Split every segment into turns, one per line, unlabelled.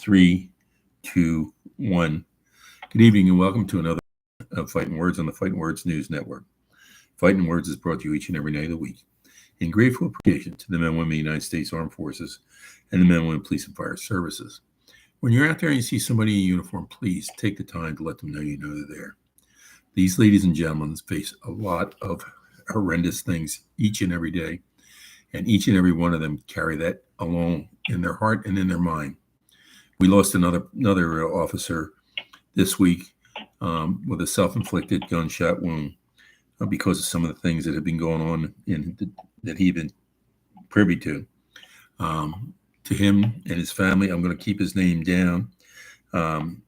Three, two, one. Good evening and welcome to another of Fighting Words on the Fighting Words News Network. Fighting Words is brought to you each and every night of the week in grateful appreciation to the men and women of the United States Armed Forces and the men and women Police and Fire Services. When you're out there and you see somebody in uniform, please take the time to let them know you know they're there. These ladies and gentlemen face a lot of horrendous things each and every day, and each and every one of them carry that alone in their heart and in their mind. We lost another officer this week with a self-inflicted gunshot wound because of some of the things that have been going on that he'd been privy to. To him and his family, I'm going to keep his name down, and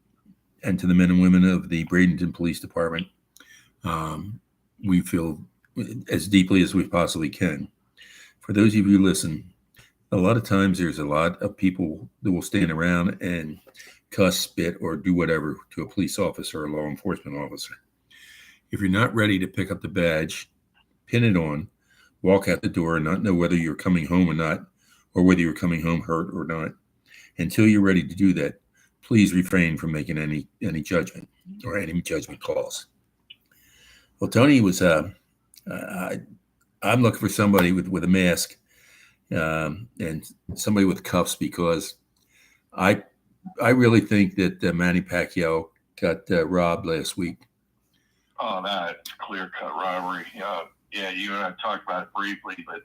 to the men and women of the Bradenton Police Department, we feel as deeply as we possibly can. For those of you who listen, a lot of times there's a lot of people that will stand around and cuss, spit, or do whatever to a police officer or a law enforcement officer. If you're not ready to pick up the badge, pin it on, walk out the door, and not know whether you're coming home or not, or whether you're coming home hurt or not, until you're ready to do that, please refrain from making any judgment or any judgment calls. Well, Tony was, I'm looking for somebody with a mask and somebody with cuffs, because I really think that Manny Pacquiao got robbed last week.
Oh, that's clear-cut robbery. Yeah, you and I talked about it briefly, but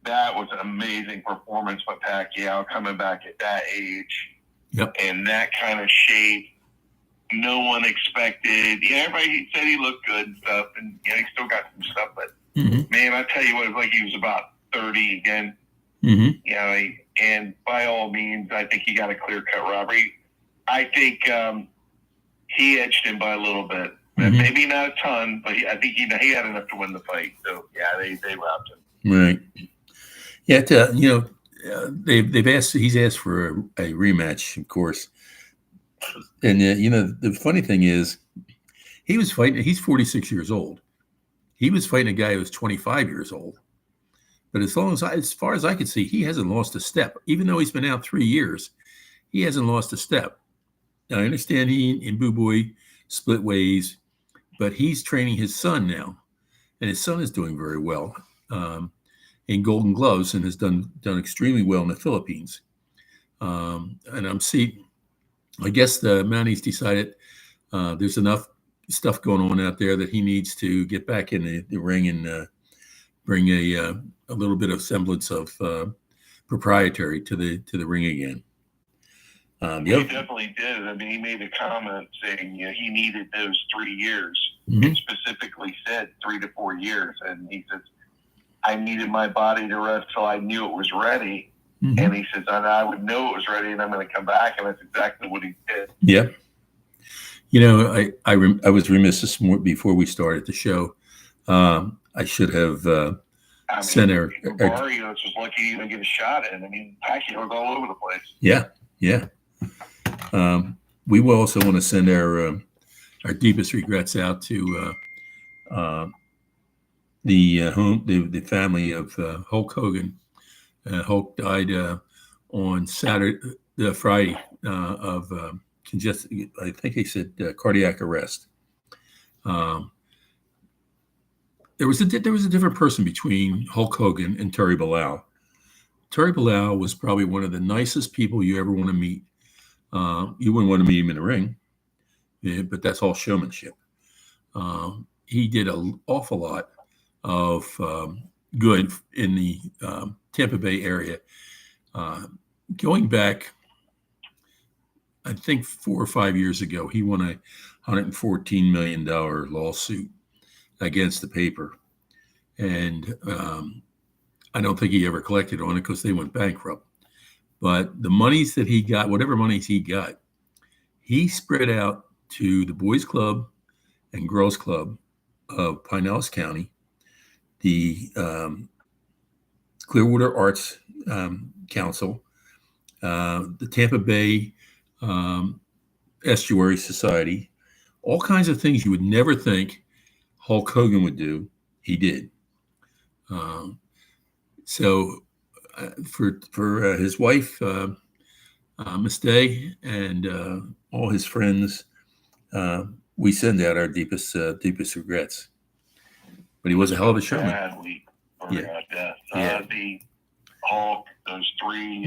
that was an amazing performance by Pacquiao coming back at that age.
Yep.
And that kind of shape. No one expected. Yeah, everybody said he looked good and stuff, and he still got some stuff. But man, I tell you what, it was like he was about 30 again. And by all means, I think he got a clear-cut robbery. I think he edged him by a little bit. Maybe not a ton, but I think he had enough to win the fight. So yeah, they robbed him.
Right. Yeah. They've asked. He's asked for a rematch, of course. And the funny thing is, he was fighting. He's 46 years old. He was fighting a guy who was 25 years old. But as far as I could see, he hasn't lost a step. Even though he's been out 3 years, he hasn't lost a step. Now, I understand he and Boo Boy split ways, but he's training his son now, and his son is doing very well in Golden Gloves and has done extremely well in the Philippines. I guess Manny's decided there's enough stuff going on out there that he needs to get back in the ring and bring a little bit of semblance of proprietary to the ring again.
He definitely did. I mean, he made a comment saying he needed those 3 years. He specifically said 3 to 4 years, and he says, "I needed my body to rest till I knew it was ready." And he says, "And I would know it was ready, and I'm going to come back," and that's exactly what he did.
Yeah. I was remiss this morning before we started the show. I should have sent her.
Barrios was lucky to even get a shot in. I mean, Pacquiao was all over the place.
Yeah. We will also want to send our deepest regrets out to the family of Hulk Hogan. Hulk died on Friday of congested. I think he said cardiac arrest. There was a different person between Hulk Hogan and Terry Bollea. Terry Bollea was probably one of the nicest people you ever want to meet. You wouldn't want to meet him in the ring, but that's all showmanship. He did an awful lot of good in the Tampa Bay area. Going back, I think 4 or 5 years ago, he won a $114 million lawsuit against the paper. And I don't think he ever collected on it because they went bankrupt. But the monies that he got, whatever monies he got, he spread out to the Boys Club and Girls Club of Pinellas County, the Clearwater Arts Council, the Tampa Bay Estuary Society, all kinds of things you would never think Hulk Hogan would do, he did. So for his wife, Mistake and all his friends, we send out our deepest regrets. But he was a hell of a showman.
Sad week for
Yeah.
death.
Yeah.
The Hulk, those three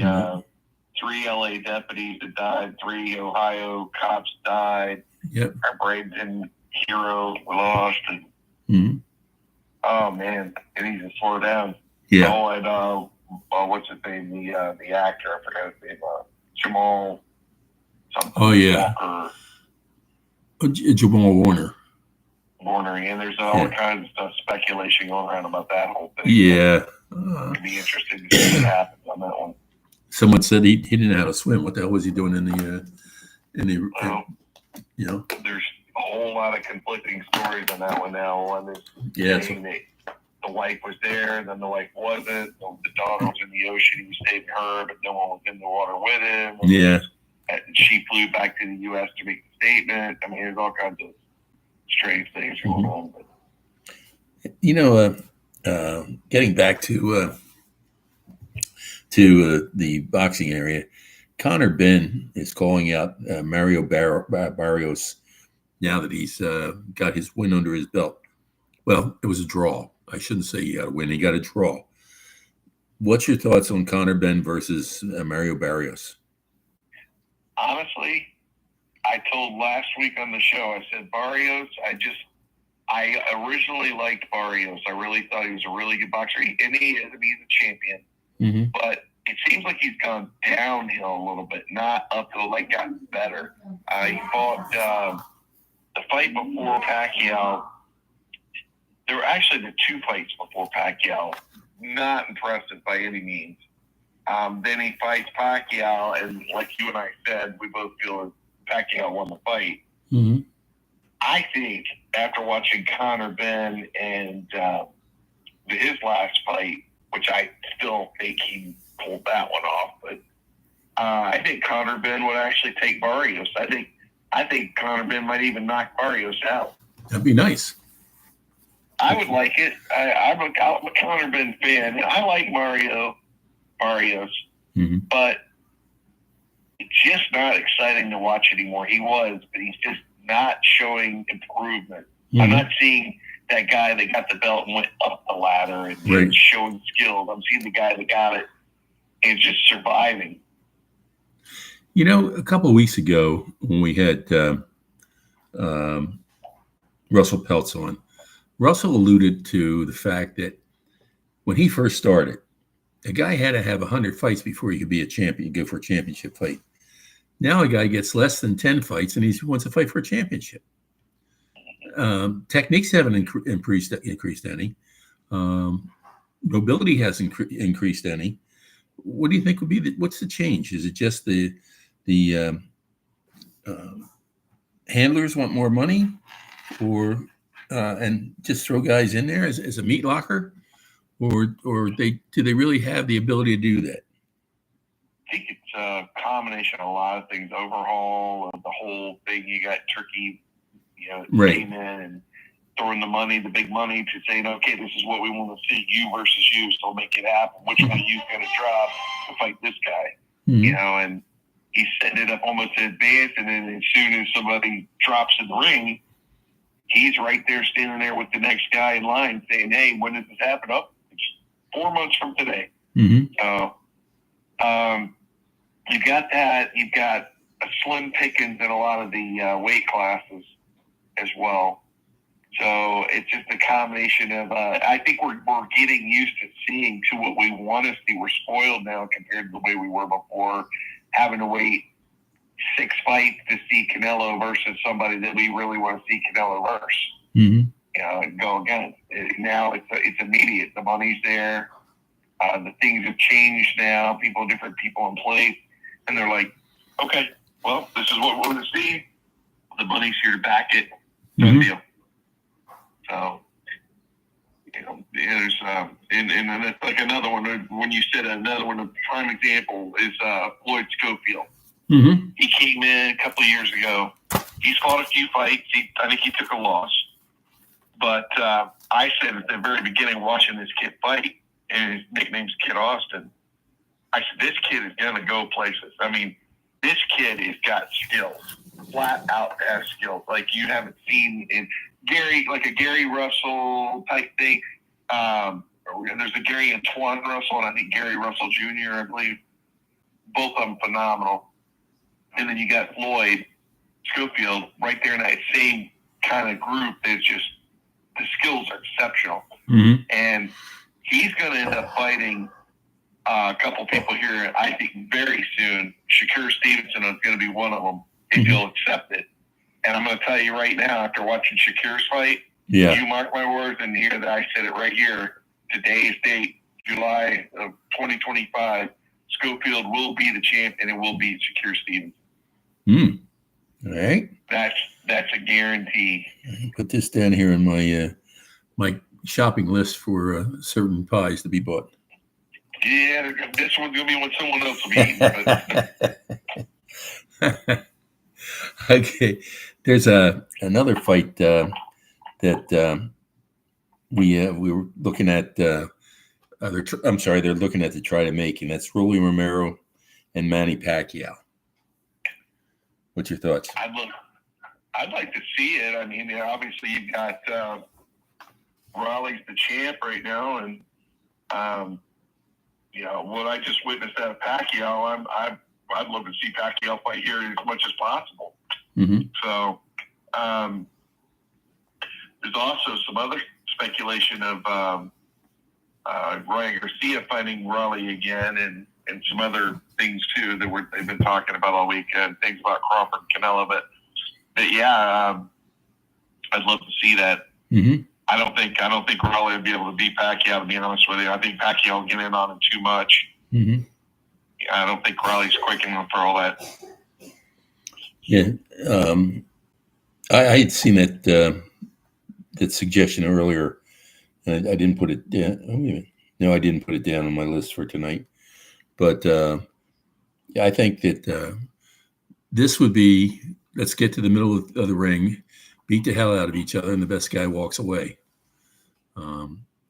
LA deputies that died, 3 Ohio cops died.
Yep.
Our Bradenton hero lost, and oh man, it needs to slow down.
Yeah.
Oh, and what's his name? The actor, I forgot his name. Jamal something.
Oh yeah. Jamal Warner.
And there's all kinds of stuff, speculation going around about that whole thing.
Yeah.
It'd be interesting to see what happens on that one.
Someone said he didn't know how to swim. What the hell was he doing in the you know?
There's a whole lot of conflicting stories on that one now. One is saying that the wife was there, then the wife wasn't. The daughter was in the ocean. He was saving her, but no one was in the water with him.
Yeah.
And she flew back to the U.S. to make a statement. I mean, there's all kinds of strange things going on. But
getting back to the boxing area, Conor Benn is calling out Mario Barrios now that he's got his win under his belt. Well, it was a draw. I shouldn't say he got a win. He got a draw. What's your thoughts on Conor Benn versus Mario Barrios?
Honestly, I told last week on the show, I said Barrios, I originally liked Barrios. I really thought he was a really good boxer. He's a champion. But it seems like he's gone downhill a little bit, not uphill, like gotten better. He fought the fight before Pacquiao. There were actually the 2 fights before Pacquiao. Not impressive by any means. Then he fights Pacquiao, and like you and I said, we both feel Pacquiao won the fight. I think after watching Conor Benn and his last fight, which I still think he pulled that one off, but I think Conor Benn would actually take Barrios. I think Conor Benn might even knock Barrios out.
That'd be nice.
I would like it. I'm a Conor Benn fan. I like Mario Barrios, but it's just not exciting to watch anymore. He was, but he's just not showing improvement. I'm not seeing that guy that got the belt and went up the ladder and showing skills. I'm seeing the guy that got it and just surviving.
You know, a couple of weeks ago when we had Russell Peltz on, Russell alluded to the fact that when he first started, a guy had to have 100 fights before he could be a champion, go for a championship fight. Now a guy gets less than 10 fights and he wants to fight for a championship. Techniques haven't increased any. Mobility hasn't increased any. What do you think would be what's the change? Is it just the handlers want more money, or and just throw guys in there as a meat locker, or do they really have the ability to do that?
I think it's a combination of a lot of things. Overhaul of the whole thing. You got Turkey, came in and throwing the big money to saying, okay, this is what we want to see, you versus you, so make it happen. Which one of you is going to drop to fight this guy? And he's setting it up almost in advance, and then as soon as somebody drops in the ring, he's right there standing there with the next guy in line saying, hey, when does this happen? Oh, it's 4 months from today. So you've got that. You've got a slim pickings in a lot of the weight classes as well. So it's just a combination of, I think we're getting used to seeing to what we want to see. We're spoiled now compared to the way we were before, having to wait 6 fights to see Canelo versus somebody that we really want to see Canelo versus. Go against. Now it's immediate. The money's there. The things have changed now. Different people in place. And they're like, okay, well, this is what we want to see. The money's here to back it. Done deal. So, there's, and that's like another one. When you said another one, a prime example is Floyd Schofield. He came in a couple of years ago. He's fought a few fights. I think he took a loss. But I said at the very beginning, watching this kid fight, and his nickname's Kid Austin, I said, this kid is going to go places. I mean, This kid has got skills, flat out has skills like you haven't seen in Gary, like a Gary Russell type thing. There's a Gary Antoine Russell, and I think Gary Russell Jr., I believe. Both of them phenomenal. And then you got Floyd Schofield right there in that same kind of group. That's just the skills are exceptional, and he's going to end up fighting a couple people here. I think very soon. Shakur Stevenson is going to be one of them if he'll accept it. And I'm going to tell you right now, after watching Shakur's fight, you mark my words and hear that I said it right here. Today's date, July of 2025. Schofield will be the champ, and it will be Shakur Stevenson.
All right.
That's a guarantee.
Put this down here in my my shopping list for certain pies to be bought.
Yeah, this one's gonna be what someone else will be eating. But...
Okay, there's another fight that we were looking at. They're looking at to try to make, and that's Rolly Romero and Manny Pacquiao. What's your thoughts?
I'd like to see it. I mean, obviously you've got Raleigh's the champ right now, and what I just witnessed out of Pacquiao, I'd love to see Pacquiao fight here as much as possible. So there's also some other speculation of Ryan Garcia fighting Raleigh again, and some other things too that they've been talking about all week, and things about Crawford and Canelo. But yeah, I'd love to see that. I don't think Raleigh will be able to beat Pacquiao, to be honest with you. I think Pacquiao will get in on him too much. I don't think Raleigh's quick enough for all that.
Yeah, I had seen that suggestion earlier, and I didn't put it down. No, I didn't put it down on my list for tonight. But I think that this would be, let's get to the middle of the ring, beat the hell out of each other, and the best guy walks away.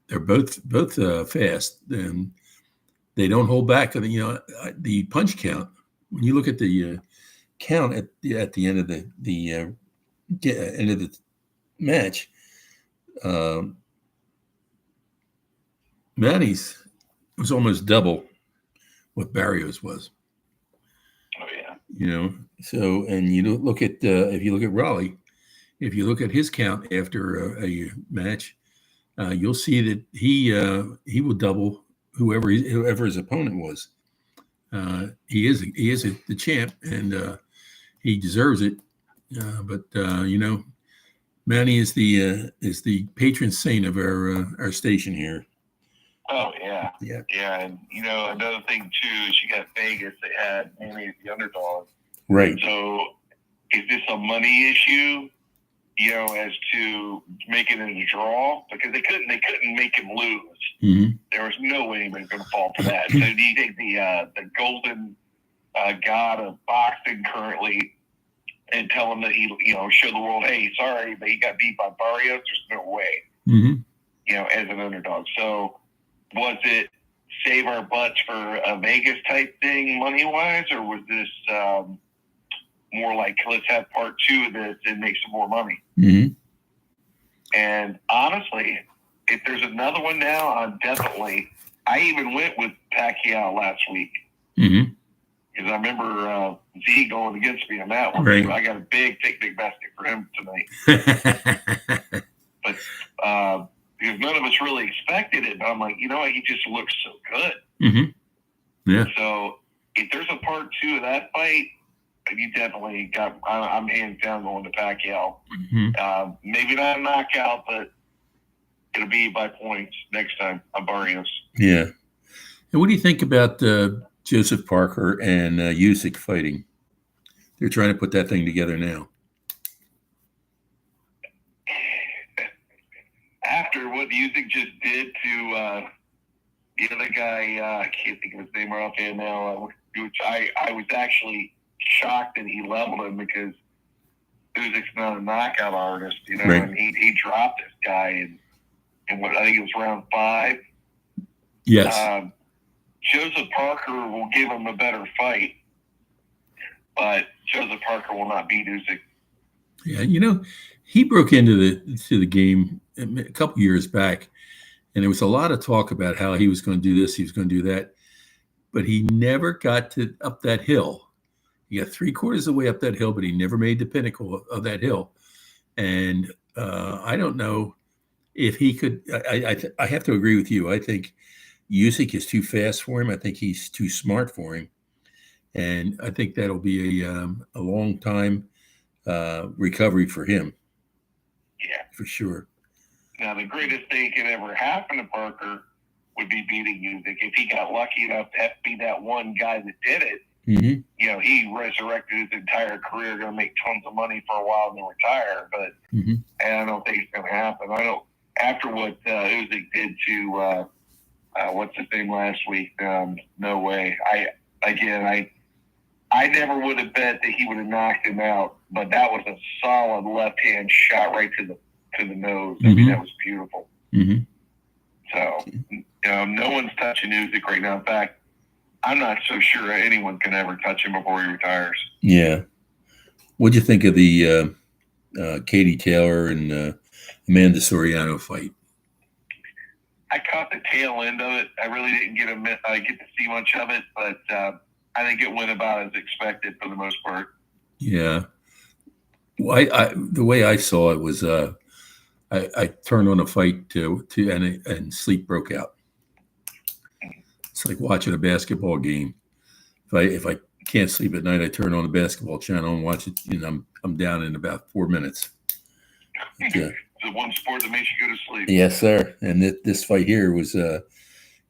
They're both fast, and they don't hold back. The punch count. When you look at the count at the end of the end of the match, Manny's was almost double what Barrios was.
Oh yeah.
So, and you look at if you look at Raleigh, if you look at his count after a match, you'll see that he will double whoever his opponent was. He is the champ, and he deserves it. But Manny is the patron saint of our station here.
Oh yeah, and another thing too is you got Vegas. They had Manny as the underdog,
right?
So is this a money issue? As to making it a draw, because they couldn't make him lose. There was no way anybody was going to fall for that. So do you think the golden god of boxing currently, and tell him that he show the world, hey, sorry, but he got beat by Barrios? There's no way. As an underdog. So was it save our butts for a Vegas type thing money wise, or was this more like, let's have part 2 of this and make some more money? And honestly, if there's another one now, I even went with Pacquiao last week. Because I remember Z going against me on that one.
Right.
So I got a big basket for him tonight. But because none of us really expected it, but I'm like, he just looks so good.
Yeah.
So if there's a part 2 of that fight, you definitely got. I'm hands down going to Pacquiao. Maybe not a knockout, but it'll be by points next time on Barrios.
Yeah. And what do you think about Joseph Parker and Usyk fighting? They're trying to put that thing together now.
After what Usyk just did to the other guy, I can't think of his name offhand now. Which I was actually shocked that he leveled him, because Usyk's not a knockout artist,
right.
And he dropped this guy in what I think it was round 5.
Yes.
Joseph Parker will give him a better fight, but Joseph Parker will not beat Usyk.
Yeah, he broke into the game a couple years back, and there was a lot of talk about how he was going to do this, he was going to do that, but he never got up that hill. He got 3/4 of the way up that hill, but he never made the pinnacle of that hill. And I don't know if he could. I have to agree with you. I think Usyk is too fast for him. I think he's too smart for him, and I think that'll be a long time recovery for him.
Yeah,
for sure.
Now, the greatest thing that could ever happen to Parker would be beating Usyk. If he got lucky enough to be that one guy that did it, he resurrected his entire career, going to make tons of money for a while and then retire. But I don't think it's going to happen. I don't. After what Usyk did to what's his name last week, no way. I never would have bet that he would have knocked him out, but that was a solid left-hand shot right to the nose. I mean, that was beautiful. So, no one's touching Usyk right now. In fact, I'm not so sure anyone can ever touch him before he retires.
Yeah. What'd you think of the Katie Taylor and Amanda Soriano fight?
I caught the tail end of it. I really didn't get to see much of it, but I think it went about as expected for the most part.
Yeah. Well, the way I saw it was I turned on a fight and sleep broke out. It's like watching a basketball game. If I can't sleep at night, I turn on the basketball channel and watch it. I'm down in about 4 minutes.
The one sport that makes you go to sleep.
Yes, sir. And this fight here was, it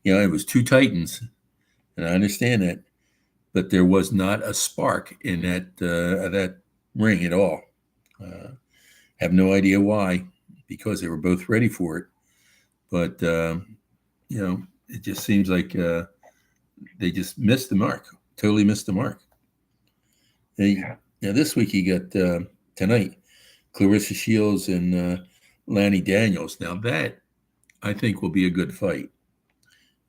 was two titans, and I understand that, but there was not a spark in that ring at all. Have no idea why, because they were both ready for it, but it just seems like they just missed the mark. Totally missed the mark. Now this week you got tonight, Clarissa Shields and Lanny Daniels. Now that I think will be a good fight.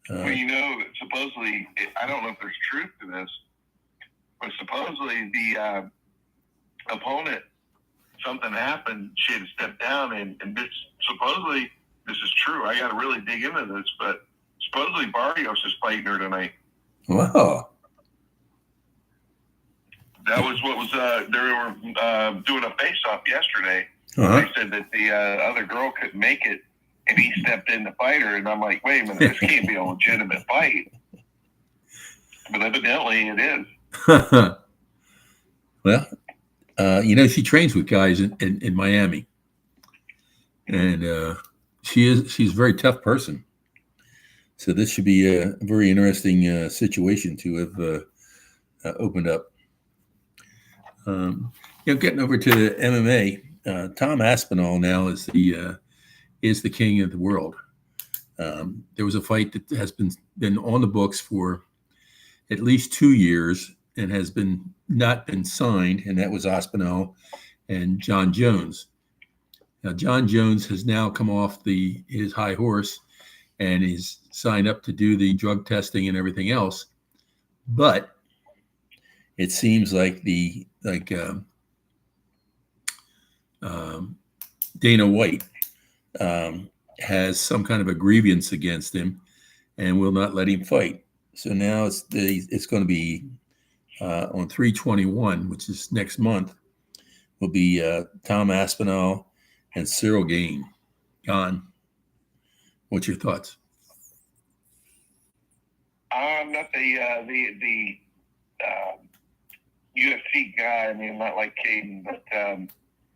Supposedly, I don't know if there's truth to this, but supposedly the opponent, something happened, she had to step down, and supposedly this is true. I got to really dig into this, but supposedly Barrios is fighting her tonight.
Wow.
That was what was they were doing a face-off yesterday.
Uh-huh.
They said that the other girl couldn't make it, and he stepped in to fight her. And I'm like, wait a minute, this can't be a legitimate fight. But evidently it is.
Well, she trains with guys in Miami, and she's a very tough person. So this should be a very interesting situation to have opened up. Getting over to the MMA, Tom Aspinall now is the king of the world. There was a fight that has been on the books for at least 2 years and has not been signed, and that was Aspinall and John Jones. Now, John Jones has now come off his high horse and is signed up to do the drug testing and everything else, but it seems like Dana White has some kind of a grievance against him and will not let him fight. So now it's going to be on 3/21, which is next month, will be Tom Aspinall and Cyril Gane. What's your thoughts?
I'm not the UFC guy. I mean, I'm not like Caden, but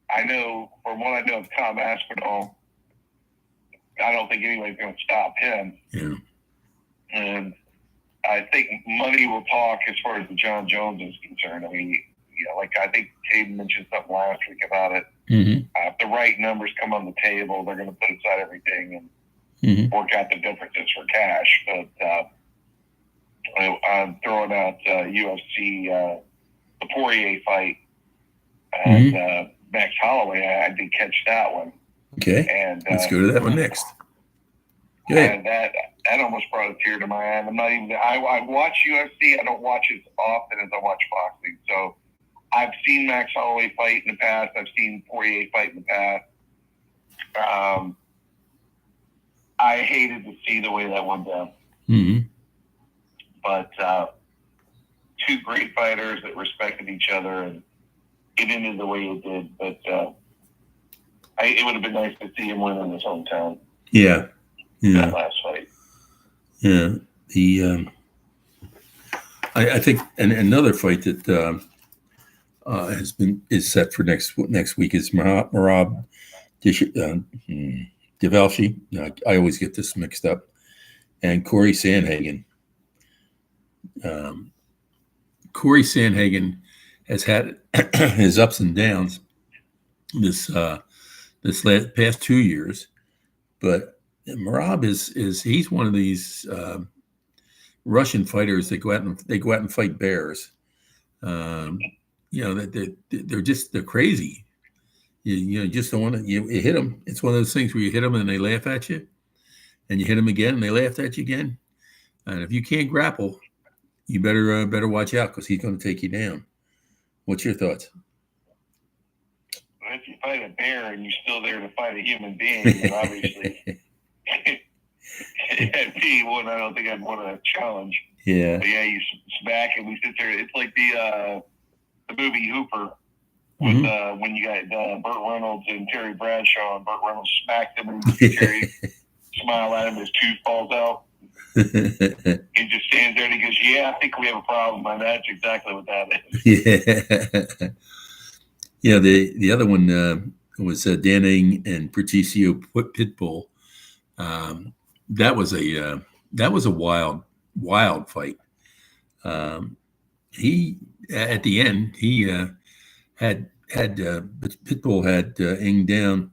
I know, from what I know of Tom Aspinall, I don't think anybody's going to stop him.
Yeah.
And I think money will talk as far as the John Jones is concerned. I mean, I think Caden mentioned something last week about it. If the right numbers come on the table, they're going to put aside everything and work out the differences for cash. But I'm throwing out UFC, the Poirier fight, and Max Holloway. I did catch that one.
Okay, and let's go to that one next.
And that almost brought a tear to my eye. I'm not even. I watch UFC. I don't watch it as often as I watch boxing. So I've seen Max Holloway fight in the past. I've seen Poirier fight in the past. I hated to see the way that went down.
Mm-hmm.
But two great fighters that respected each other, and it ended the way it did. But it would have been nice to see him win in his hometown.
Yeah.
That last fight.
Yeah. I think another fight that is set for next week is Merab Devalshi. I always get this mixed up, and Corey Sandhagen. Corey Sandhagen has had his ups and downs this past 2 years, but Merab is he's one of these Russian fighters that go out and fight bears. They're crazy. You just don't want to. You hit them. It's one of those things where you hit them and they laugh at you, and you hit them again and they laugh at you again. And if you can't grapple, you better watch out because he's going to take you down. What's your thoughts?
Well, if you fight a bear and you're still there to fight a human being, then obviously, I don't think I'd want to challenge.
Yeah.
But yeah, you smack and we sit there. It's like the movie Hooper with when you got Burt Reynolds and Terry Bradshaw, and Burt Reynolds smacked him and Terry smiled at him, his tooth falls out. He just stands there and he goes, "Yeah, I think we have a problem," and that's exactly what that is.
Yeah. Yeah. The other one was Danning and Patricio Pitbull. That was a wild fight. He at the end had Pitbull had Ing down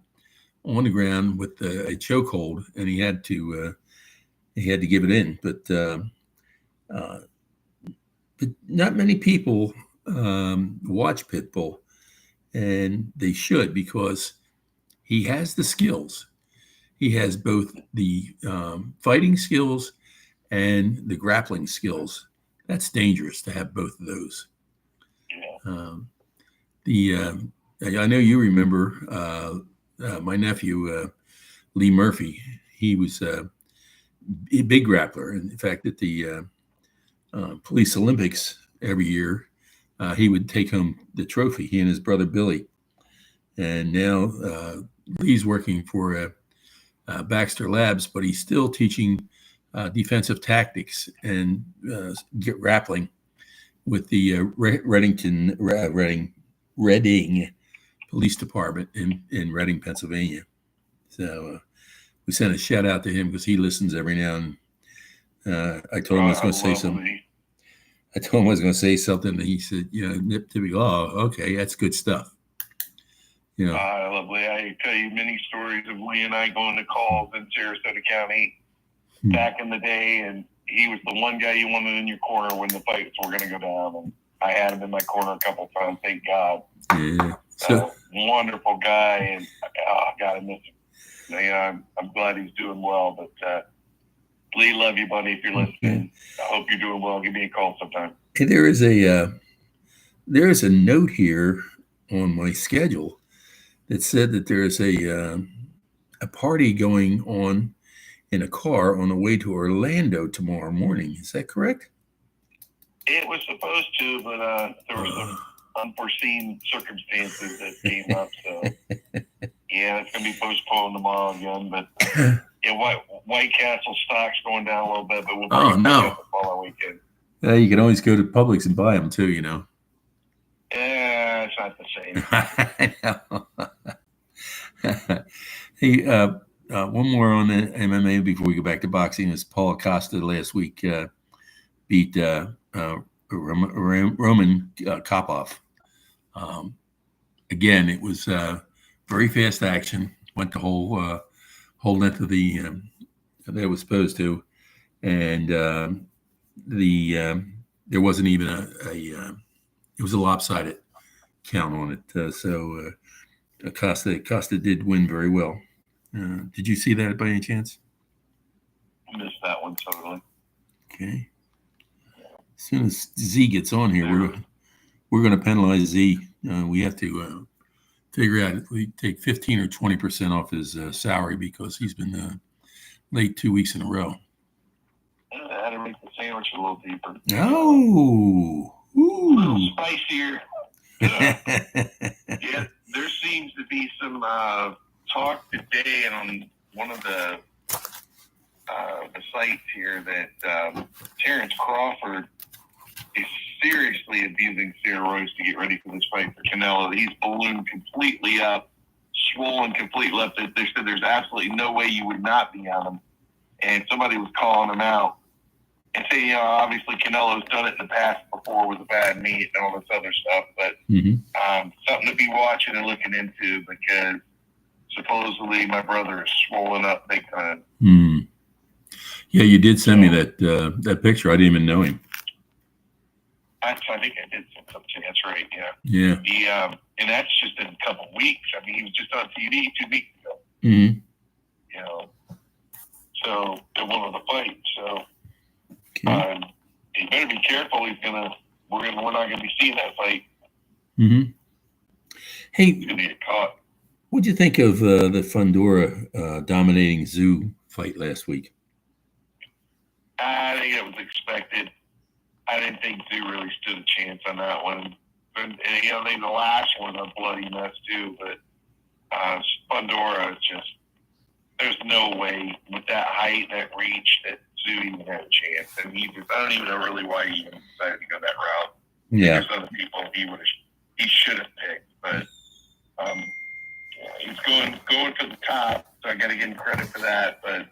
on the ground with a chokehold, and he had to give it in. But not many people watch Pitbull, and they should, because he has the skills. He has both the fighting skills and the grappling skills. That's dangerous to have both of those. I know you remember my nephew Lee Murphy. He was a big grappler. In fact, at the Police Olympics every year, he would take home the trophy. He and his brother Billy. And now Lee's working for Baxter Labs, but he's still teaching defensive tactics and grappling with the Reading Police Department in Reading, Pennsylvania. So we sent a shout out to him because he listens every now and I told him I was going to say something. I told him I was going to say something, and he said, nip to me. Oh, okay, that's good stuff.
I love Lee. I tell you many stories of Lee and I going to calls in Sarasota County back in the day, and he was the one guy you wanted in your corner when the fights were going to go down. And I had him in my corner a couple of times, thank God.
Yeah. So
wonderful guy, and God, I miss him. I'm glad he's doing well, but Lee, love you, buddy. If you're listening, I hope you're doing well. Give me a call sometime.
Hey, there is a note here on my schedule that said that there is a party going on in a car on the way to Orlando tomorrow morning. Is that correct?
It was supposed to, but there were some unforeseen circumstances that came up. So, yeah, it's going to be postponed tomorrow again. But yeah, White Castle stock's going down a little bit, but we'll bring it the following weekend.
You can always go to Publix and buy them too,
Yeah, it's not the
same. I know. Hey, one more on the MMA before we go back to boxing. Is Paul Acosta last week beat Roman Kopov. Again, it was very fast action. Went the whole length of the that it was supposed to, and there wasn't even it was a lopsided count on it. So Acosta did win very well. Did you see that by any chance?
Missed that one totally.
Okay. As soon as Z gets on here, we're going to penalize Z. We have to figure out if we take 15 or 20% off his salary because he's been late 2 weeks in a row.
I had to make the sandwich a little deeper.
Oh,
a little spicier. Yeah, there seems to be some talk today on one of the sites here that Terrence Crawford is seriously abusing steroids to get ready for this fight for Canelo. He's ballooned completely up, swollen completely up. They said there's absolutely no way you would not be on him. And somebody was calling him out and saying, you know, obviously Canelo's done it in the past before with a bad meat and all this other stuff, but something to be watching and looking into because supposedly my brother is swollen up big time.
Yeah, you did send me that picture. I didn't even know him.
I think I did send something. That's right.
Yeah.
He, and that's just in a couple of weeks. I mean, he was just on TV 2 weeks ago.
Mm-hmm.
You know, so in one of the fights. So he better be careful. We're not gonna be seeing that fight.
Mm-hmm. Hey,
he's gonna get caught.
What'd you think of the Fundora dominating Zoo fight last week?
I think it was expected. I didn't think Zoo really stood a chance on that one. And you know, the last one was a bloody mess too. But Fundora is just, there's no way with that height, that reach, that Zoo even had a chance. And I don't even know really why he even decided to go that route.
Yeah.
There's other people he should have picked, but he's going for the top, so I got to give him credit for that. But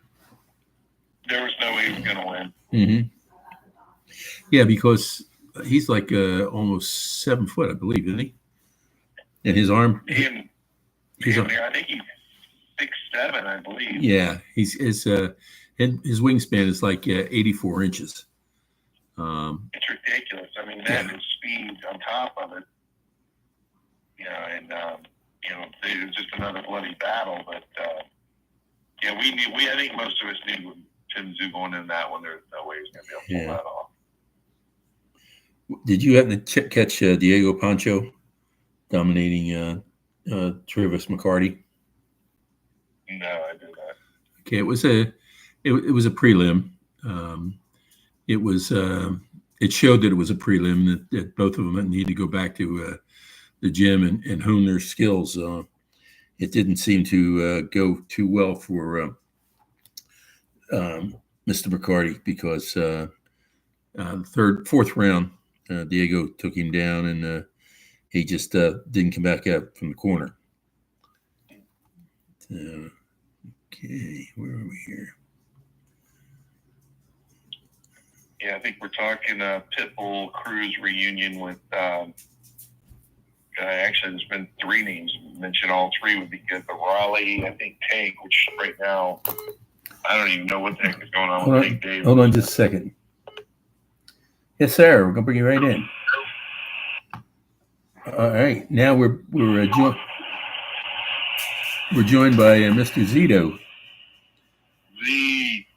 there was no way he was going to win.
Mm-hmm. Yeah, because he's like almost 7 foot, I believe, isn't he? And his arm.
I think he's 6'7", I believe.
Yeah, his wingspan is like 84 inches.
It's ridiculous. I mean, that is speed on top of it. You know, and it was just another bloody battle. But I think most of us knew Tim Tszyu going in that one. There's no way he's going to be able to pull that off.
Did you happen to catch Diego Pancho dominating Travis McCarty?
No, I did not.
Okay, it was a prelim. It showed that it was a prelim, that both of them need to go back to the gym and hone their skills. It didn't seem to go too well for Mr. McCarty because fourth round, Diego took him down and he just didn't come back up from the corner. Okay, where are we here?
Yeah, I think we're talking Pitbull Cruz reunion with. Actually, there's been 3 names mentioned. All 3 would be good, but Raleigh, I think Tank, which right now I don't even know what the heck is going on with Tank Davis.
Hold on, just a second. Yes, sir. We're gonna bring you right in. All right, now we're joined by Mr. Zito.
Z.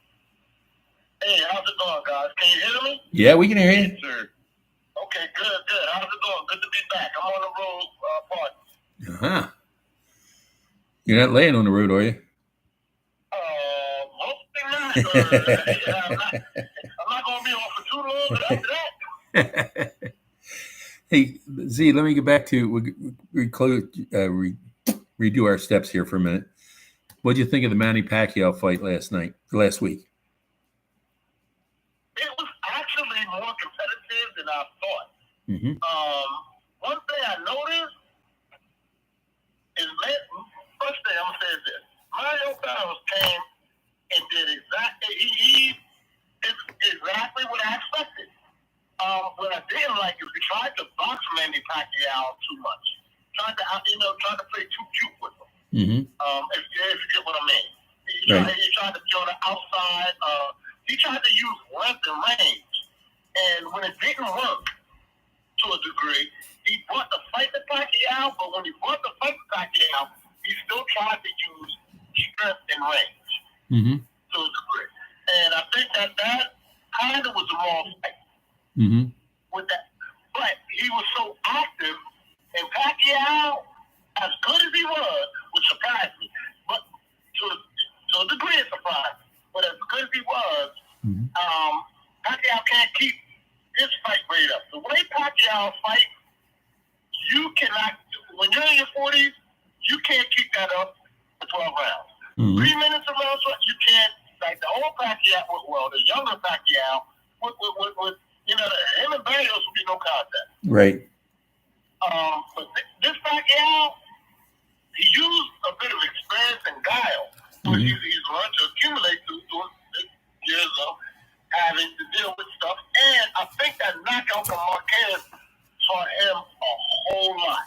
Hey, how's it going, guys? Can you hear me?
Yeah, we can hear you.
Yes, sir.
Okay, good. How's it going? Good to be back. I'm on the road, party.
You're not laying on the road, are you?
Mostly not. I'm not going to be on for too long, but after that.
Hey, Z, let me get back to redo our steps here for a minute. What did you think of the Manny Pacquiao fight last week?
It was actually more competitive than I thought.
Mm-hmm.
One thing I noticed is, first thing I'm going to say is this. Mario Barros came and did exactly what I expected. What I didn't like is he tried to box Manny Pacquiao too much. Tried to play too cute with him.
Mm-hmm.
If you get what I mean. He tried to go to outside. He tried to use length and range. And when it didn't work, to a degree, he brought the fight to Pacquiao, but when he brought the fight to Pacquiao, he still tried to use strength and range to a degree. And I think that kind of was a wrong fight with that. But he was so Pacquiao, as good as he was, which surprised me, but to a degree it surprised me, but as good as he was, Pacquiao can't keep his fight rate up. The way Pacquiao fights, you cannot, when you're in your 40s, you can't keep that up for 12 rounds. 3 minutes of round, you can't, like the old Pacquiao, well, the younger Pacquiao, with you know, him and Barrios would be no contest.
Right.
But this Pacquiao, he used a bit of experience and guile, which he's learned to accumulate through years of having to deal with stuff. And I think that knockout from Marquez taught him a whole lot.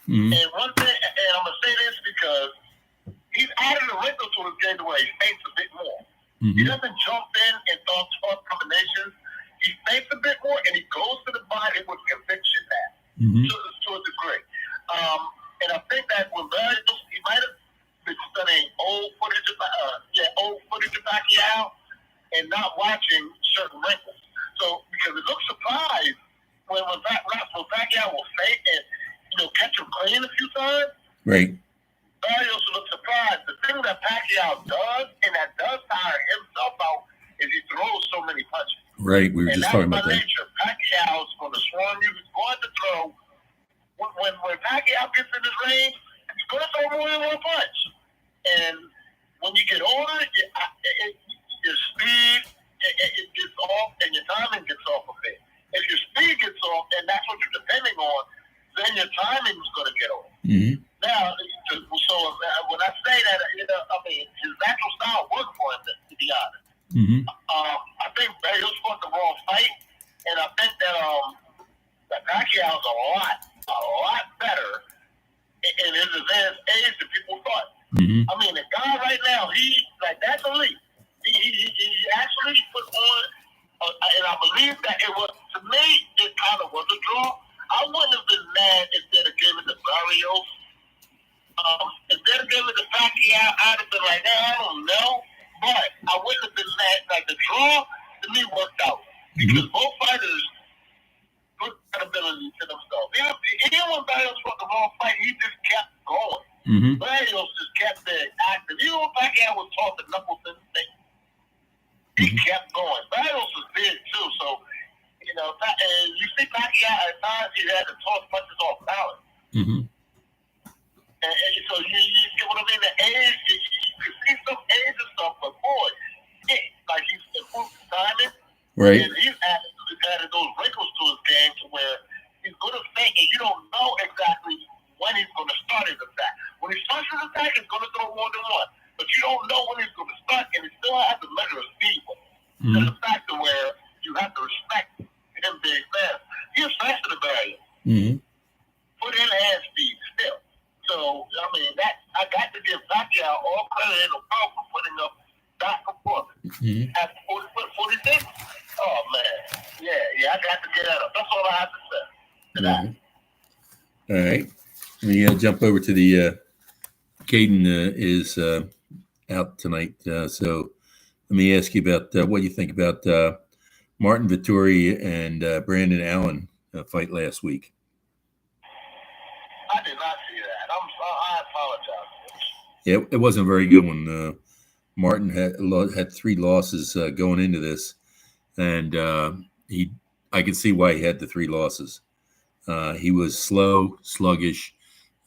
And one thing, and I'm going to say this because he's added a wrinkle to his game where he thinks a bit more. He doesn't jump in and toss combinations. He thinks a bit more, and he goes to the body with conviction now, to a degree. And I think that when Barrios, he might have been studying old footage of Pacquiao and not watching certain wrinkles. So, because it looks surprised when Pacquiao will fake and, you know, catch him clean a few times.
Right.
Barrios will look surprised. The thing that Pacquiao does, and that does tire himself out, is he throws so many punches.
Right. We were just talking about that.
Nature. Pacquiao's going to swarm you. He's going to throw. When Pacquiao gets in his range, he's going to throw more than one punch. And when you get older, your speed it gets off, and your timing gets off a bit. If your speed gets off, and that's what you're depending on, then your timing is going to get off. Now, so when I say that, you know, I mean, his natural style worked for him, to be honest. I think Barrios fought the wrong fight, and I think that Pacquiao's a lot better in his advanced age than people thought. I mean, the guy right now, that's elite. He actually put on, and I believe that it was, to me, it kind of was a draw. I wouldn't have been mad if they'd have given it to Barrios. If they'd have given it to Pacquiao, I'd have been like, I don't know. But I wouldn't have been mad. Like, the draw, to me, worked out. Because both fighters put credibility to themselves. Even when Barrios fought the wrong fight, he just kept going. Barrios just kept being active. Even when Pacquiao was tossing knuckles in the face, he kept going. Barrios was big, too. So, you know, and you see Pacquiao at times, he had to toss punches off balance. And so you get what I mean? The age, you can see some age and stuff, but boy, like he's improved his timing.
Right.
And he's added those wrinkles to his game to where he's good at think, and you don't know exactly when he's going to start his attack. When he starts his attack, he's going to throw more than one. But you don't know when he's going to start, and he still has a measure of speed with him. There's a factor where you have to respect him being fast. He is faster than Barrios. Put in hand speed still. So, I mean, I got to give Pacquiao all credit in the world for putting up that performance. At 46? Oh, man. Yeah, I got to get that up. That's all I have to say.
All right. We jump over to the Caden is out tonight. So let me ask you about what you think about Martin Vettori and Brandon Allen fight last week.
I did not see that. I apologize.
Yeah, it wasn't a very good one. Martin had 3 losses going into this, and I can see why he had the 3 losses. He was slow, sluggish,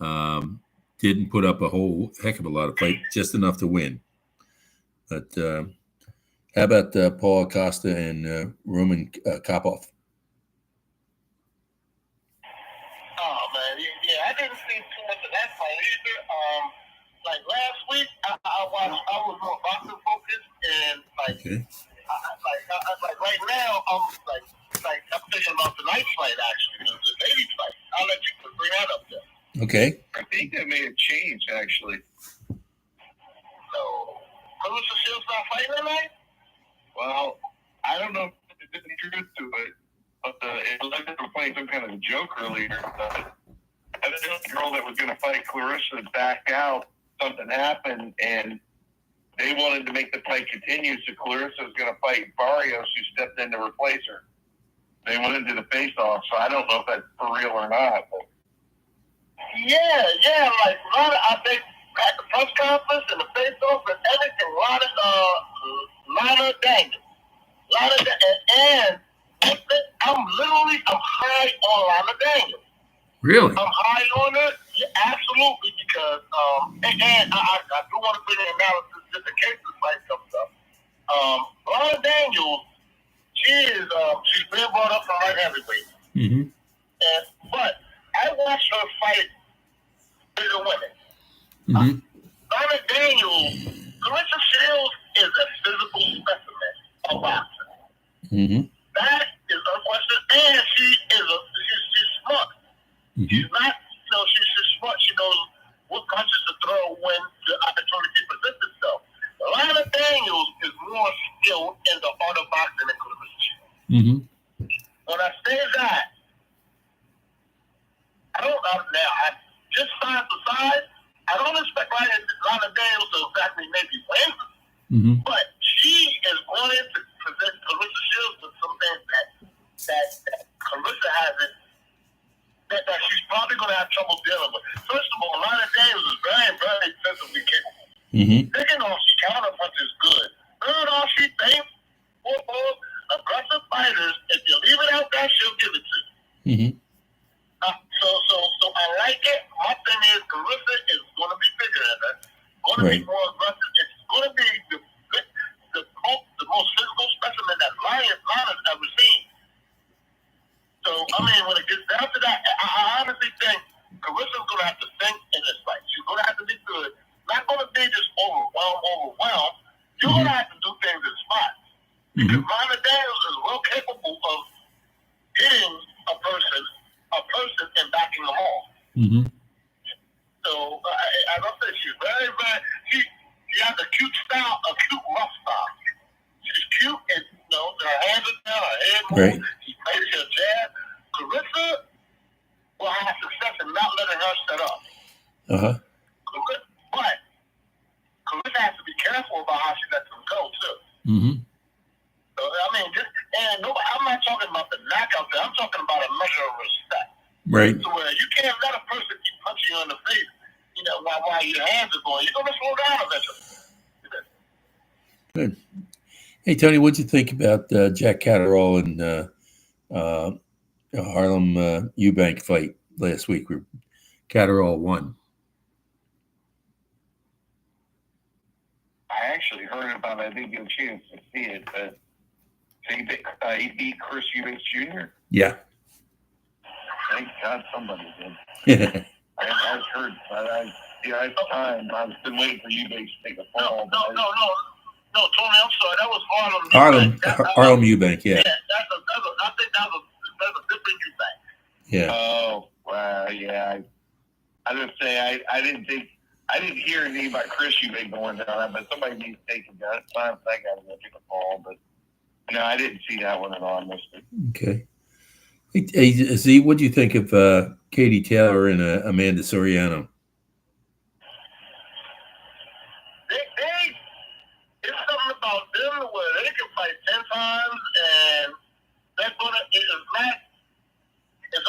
didn't put up a whole heck of a lot of fight, just enough to win. But how about Paul Acosta and Roman Kopov?
Oh, man. Yeah, I didn't see too much of that fight either. Like last week, I was more boxing focused, and like right now, I'm thinking about tonight's fight actually, the ladies fight. I'll let you bring that up there.
Okay.
I think that may have changed actually.
So, Clarissa Shields not fighting tonight?
Well, I don't know if there's any truth to it, but it looked like they were playing some kind of a joke earlier. The girl that was going to fight Clarissa backed out. Something happened, and they wanted to make the fight continue, so Clarissa was going to fight Barrios, who stepped in to replace her. They went into the face-off, so I don't know if that's for real or not. But
Yeah. Like I think at the press conference and the face-off and everything, Lana Daniels. And I'm high on Lana Daniels.
Really?
I'm high on her, yeah, absolutely, because and I do want to put an analysis just in case this fight comes up. Lana Daniels, she's been brought up from light heavyweight.
Mm-hmm.
But I watched her fight bigger women.
Mm-hmm.
Lana Daniels, Clarissa Shields is a physical specimen of boxing.
Mm-hmm.
That is unquestioned, and she's smart.
Mm-hmm.
She's not, she's smart. She knows what punches to throw when the opportunity presents itself. Lana Daniels is more skilled in the art of boxing than Clarissa Shields.
Mm-hmm.
When I say that, just size to size, I don't expect Lana Daniels to exactly maybe win,
Mm-hmm.
but she is going to present Clarissa Shields with some things that Clarissa hasn't, that she's probably going to have trouble dealing with. First of all, Lana Daniels is very, very defensively capable.
Mm-hmm.
Second off, she counter punches good. Third off, she thinks football aggressive fighters. If you leave it out there, she'll give it to you.
Mm-hmm.
So I like it. My thing is, Clarissa is going to be bigger than her. Going to be more aggressive. It's going to be the most physical specimen that Lana's ever seen. So, when it gets down to that, I honestly think Carissa's going to have to think in this fight. She's going to have to be good. Not going to be just overwhelmed. You're going to have to do things in spots. Because Lana Daniels is well capable of hitting a person and backing them off.
Mm-hmm.
So, as I said, she's very, very, she has a cute style, a cute rough style. She's cute and, her hands are down, her head moves.
Right.
She plays her jab. Clarissa will have success in not letting her set up.
Uh-huh.
But Clarissa has to be careful about how she lets them go, too.
Mm-hmm.
So, I'm not talking about the knockout there. I'm talking about a measure of respect.
Right.
So where you can't let a person keep punching you in the face, while your hands are going. You're going to slow down eventually.
Good. Hey, Tony, what'd you think about Jack Catterall and Harlem Eubank fight last week where Catterall won?
I actually heard about it. I didn't get a chance to see it, but he beat Chris Eubanks Jr.?
Yeah.
Thank God somebody did. I've heard, it's time. I've been waiting for Eubanks to take a fall.
No, Tony, I'm sorry. That was Harlem Eubank.
Harlem Eubank, yeah.
Yeah, I think that's a different Eubank.
Yeah.
Oh, wow, yeah. I didn't say, I didn't hear anything about Chris Eubank going down, but somebody needs to take him down. It's time for that guy to go take a fall, but no, I didn't see that one at all. I missed it.
Okay. Hey, Z, what do you think of Katie Taylor and Amanda Soriano?
It's something about them where they can fight 10 times, and it's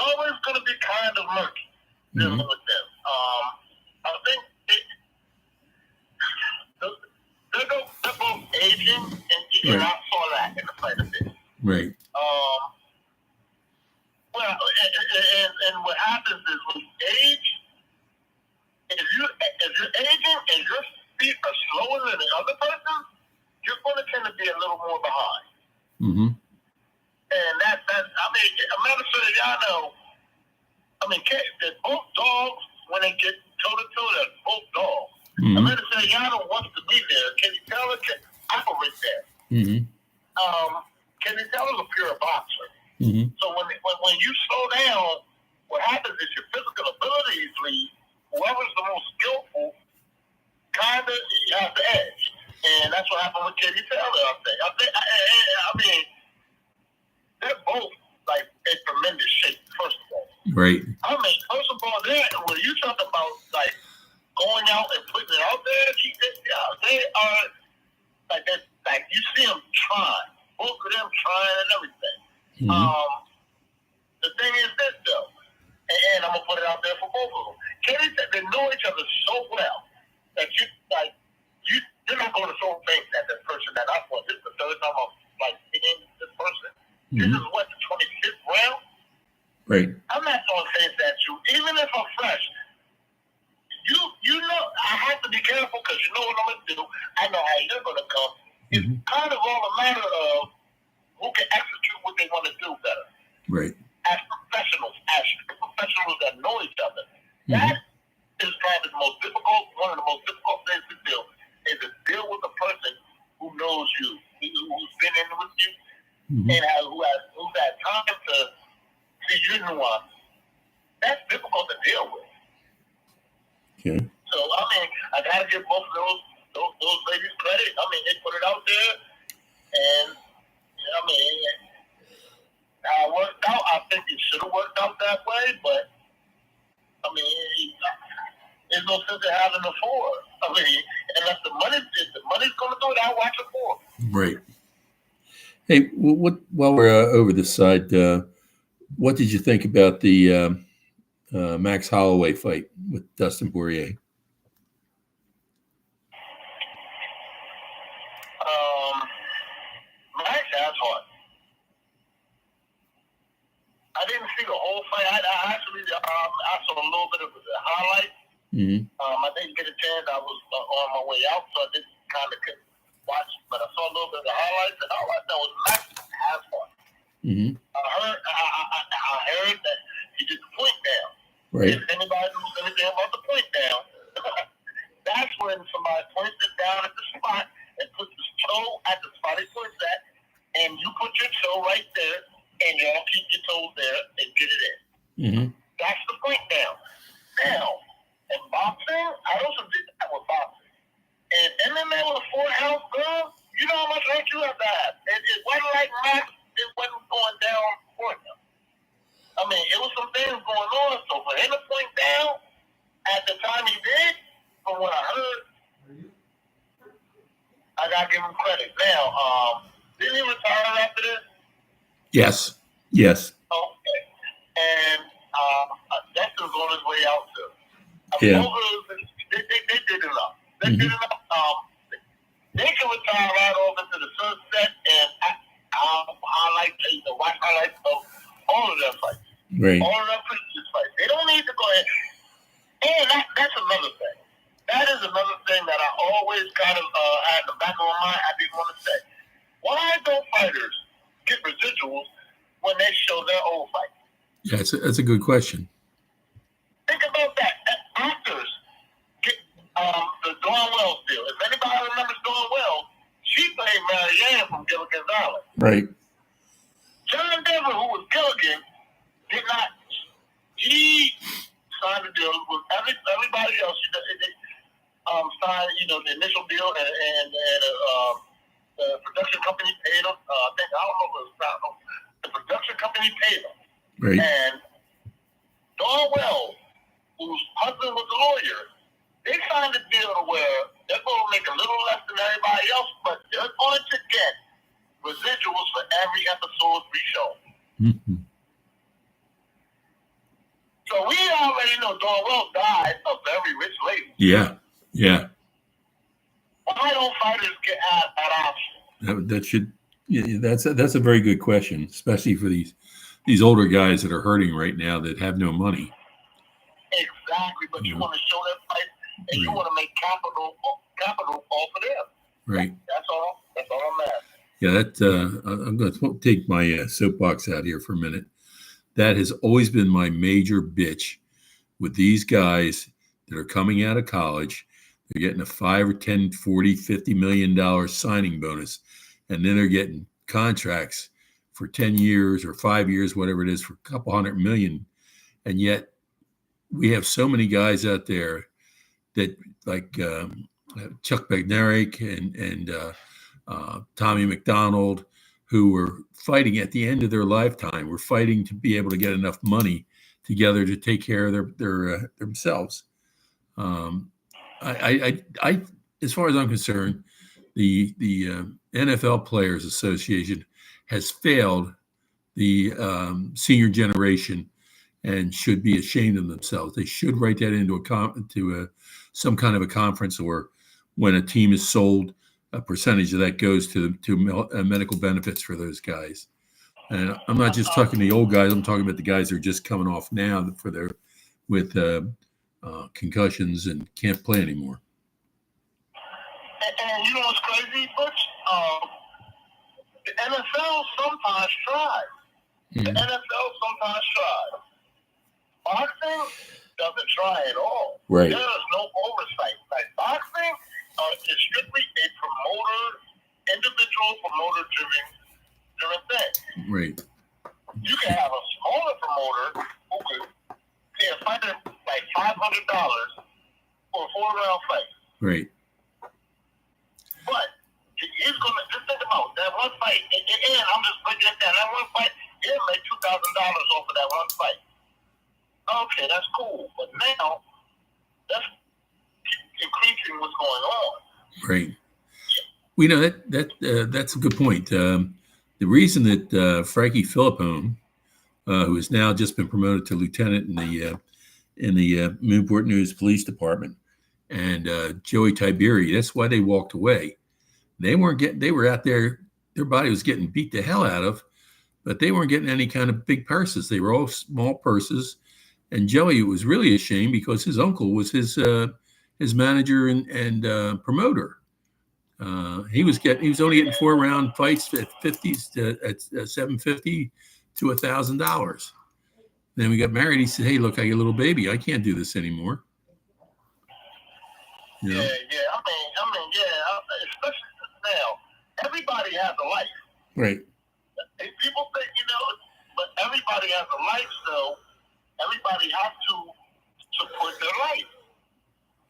always going to be kind of murky dealing with them. I think they're both aging, and I saw that in the fight a bit.
Right.
And what happens is when you age, if you're aging and your feet are slower than the other person, you're going to tend to be a little more behind.
Mm-hmm.
And Amanda Soriano, they're both dogs when they get toe-to-toe, they're both dogs.
Mm-hmm.
Amanda Soriano wants to be there. Katie Taylor can operate there.
Mm-hmm.
Katie Taylor's a pure boxer.
Mm-hmm.
So when you slow down, what happens is your physical abilities leave. Whoever's the most skillful, kind of has the edge. And that's what happened with Katie Taylor, I think. They're both, in tremendous shape, first of all.
Right.
First of all, when you talk about, going out and putting it out there, they are, you see them trying. Both of them trying and everything.
Mm-hmm.
The thing is this, though, and I'm going to put it out there for both of them. Kenny said they know each other so well that you're not going to throw things at this person that I fought. This is the third time I'm like seeing this person. This is what, the 25th round?
Right.
I'm not throwing things at you, even if I'm fresh. You know, I have to be careful because you know what I'm going to do. I know how you're going to come. It's kind of all a matter of who can execute what they want to do better.
Right.
As professionals that know each other. That is probably the most difficult, one of the most difficult things to do, is to deal with a person who knows you, who's been in with you, and who's had time to see your nuance. That's difficult to deal with.
Okay.
So, I mean, I got to give both of those ladies credit. I mean, they put it out there, and, I mean, how it worked out, I think it should have worked out that way, but, I mean, there's no sense in having a four. I mean, unless if the money's going to do it, I'll watch it for.
Right. Hey, while we're over this side, what did you think about the Max Holloway fight with Dustin Poirier?
Max has heart. I didn't see the whole fight. I actually I saw a little bit of the highlights. I didn't get a chance. I was on my way out, so I didn't kind of watch. But I saw a little bit of the highlights, and all I know was Max has heart. I heard that he did the point down.
Right.
If anybody knows anything about the point down, that's when somebody points it down at the spot and puts his toe at the spot he points at, and you put your toe right there, and y'all keep your toes there and get it in. That's the point down. Now, in boxing, I also did that with boxing. And MMA with a 4-ounce girl, you know how much hurt you have to have. It wasn't like Max, it wasn't going down for him. I mean, it was some things going on. So for him to point down at the time he did, from what I heard, I got to give him credit. Now, didn't he retire after this?
Yes. Yes.
Okay. And Dustin's on his way out too.
Yeah.
They did enough. They did enough. They can retire right off into the sunset, and I like to watch highlights of all of their fights.
Right.
All of their previous fights. They don't need to go ahead. And that's another thing. That is another thing that I always kind of had in the back of my mind. I didn't want to say. Why don't fighters get residuals when they show their old fight?
Yeah, that's a good question.
Think about that. Actors get the Dawn Wells deal. If anybody remembers Dawn Wells, she played Marianne from Gilligan's Island.
Right.
John Denver, who was Gilligan, did not. He signed a deal with everybody else. Signed, the initial deal, and the production company paid him. I don't know if it was Brown. The production company paid him.
Right.
And Dawn Wells, whose husband was a lawyer, they signed a deal to where they're going to make a little less than everybody else, but they're going to get residuals for every episode re-show. So we already know Dawn Wells died a very rich lady.
Yeah. Yeah.
Why don't fighters get out that option?
That should. Yeah, that's a very good question, especially for these older guys that are hurting right now that have no money.
Exactly, but you want to show them fight, and you want to make capital off of them.
Right.
That's all. That's all I'm asking.
Yeah, I'm going to take my soapbox out here for a minute. That has always been my major bitch with these guys that are coming out of college. They're getting a $5 or $10, $40, $50 million signing bonus, and then they're getting contracts for 10 years or 5 years, whatever it is, for a couple $100 million. And yet we have so many guys out there that, like Chuck Bednarik and Tommy McDonald, who were fighting at the end of their lifetime, were fighting to be able to get enough money together to take care of their themselves. I as far as I'm concerned, the NFL Players Association has failed the senior generation and should be ashamed of themselves. They should write that into some kind of a conference, or when a team is sold, a percentage of that goes to medical benefits for those guys. And I'm not just talking the old guys. I'm talking about the guys that are just coming off now with concussions and can't play anymore.
And you know what's crazy, Butch? The NFL sometimes tries. The NFL sometimes tries. Boxing doesn't try at all.
Right.
There is no oversight. Like boxing is strictly a individual promoter-driven thing.
Right.
You can have a smaller promoter who could pay a fighter like $500 for a 4-round fight.
Right.
But he's gonna just think about that one fight, and I'm just breaking it down. That one fight, he'll make $2,000 off of that one fight. Okay, that's cool, but now that's increasing what's going on.
Right. We know that's a good point. The reason that Frankie Philippone, who has now just been promoted to lieutenant in the Newport News Police Department, and Joey Tiberi, that's why they walked away. They were out there, their body was getting beat the hell out of, but they weren't getting any kind of big purses. They were all small purses. And Joey was really ashamed because his uncle was his manager and promoter. He was only getting 4-round fights at $750 to $1,000. Then we got married. He said, "Hey, look, I got a little baby. I can't do this anymore." You know?
Yeah. I mean, especially now, everybody has a life.
Right.
People think, but everybody has a life, so everybody has to support their life.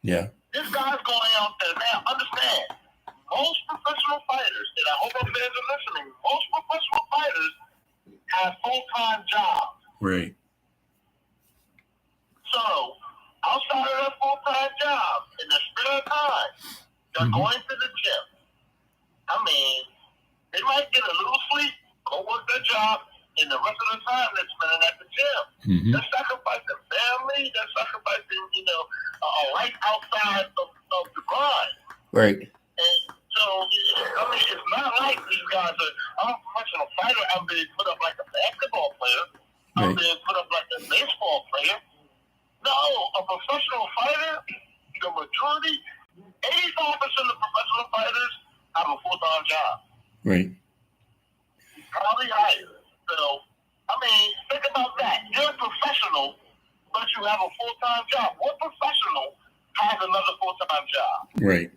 Yeah.
This guy's going out there now. Understand, most professional fighters, and I hope our fans are listening, most professional fighters have full-time jobs.
Right.
So, outside of their full-time job, in their spare time, they're going to the gym. I mean, they might get a little sleep, go work their job, and the rest of the time they're spending at the gym. They're sacrificing family, they're sacrificing, a life outside of the grind.
Right.
And so, it's not like these guys I'm a professional fighter, I'm being put up like a basketball player, I'm being put up like a baseball player. No, a professional fighter, the majority, 85% of professional fighters have a full-time job.
Right.
Probably higher. So, think about that. You're a professional, but you have a full-time job. What professional has another full-time job?
Right.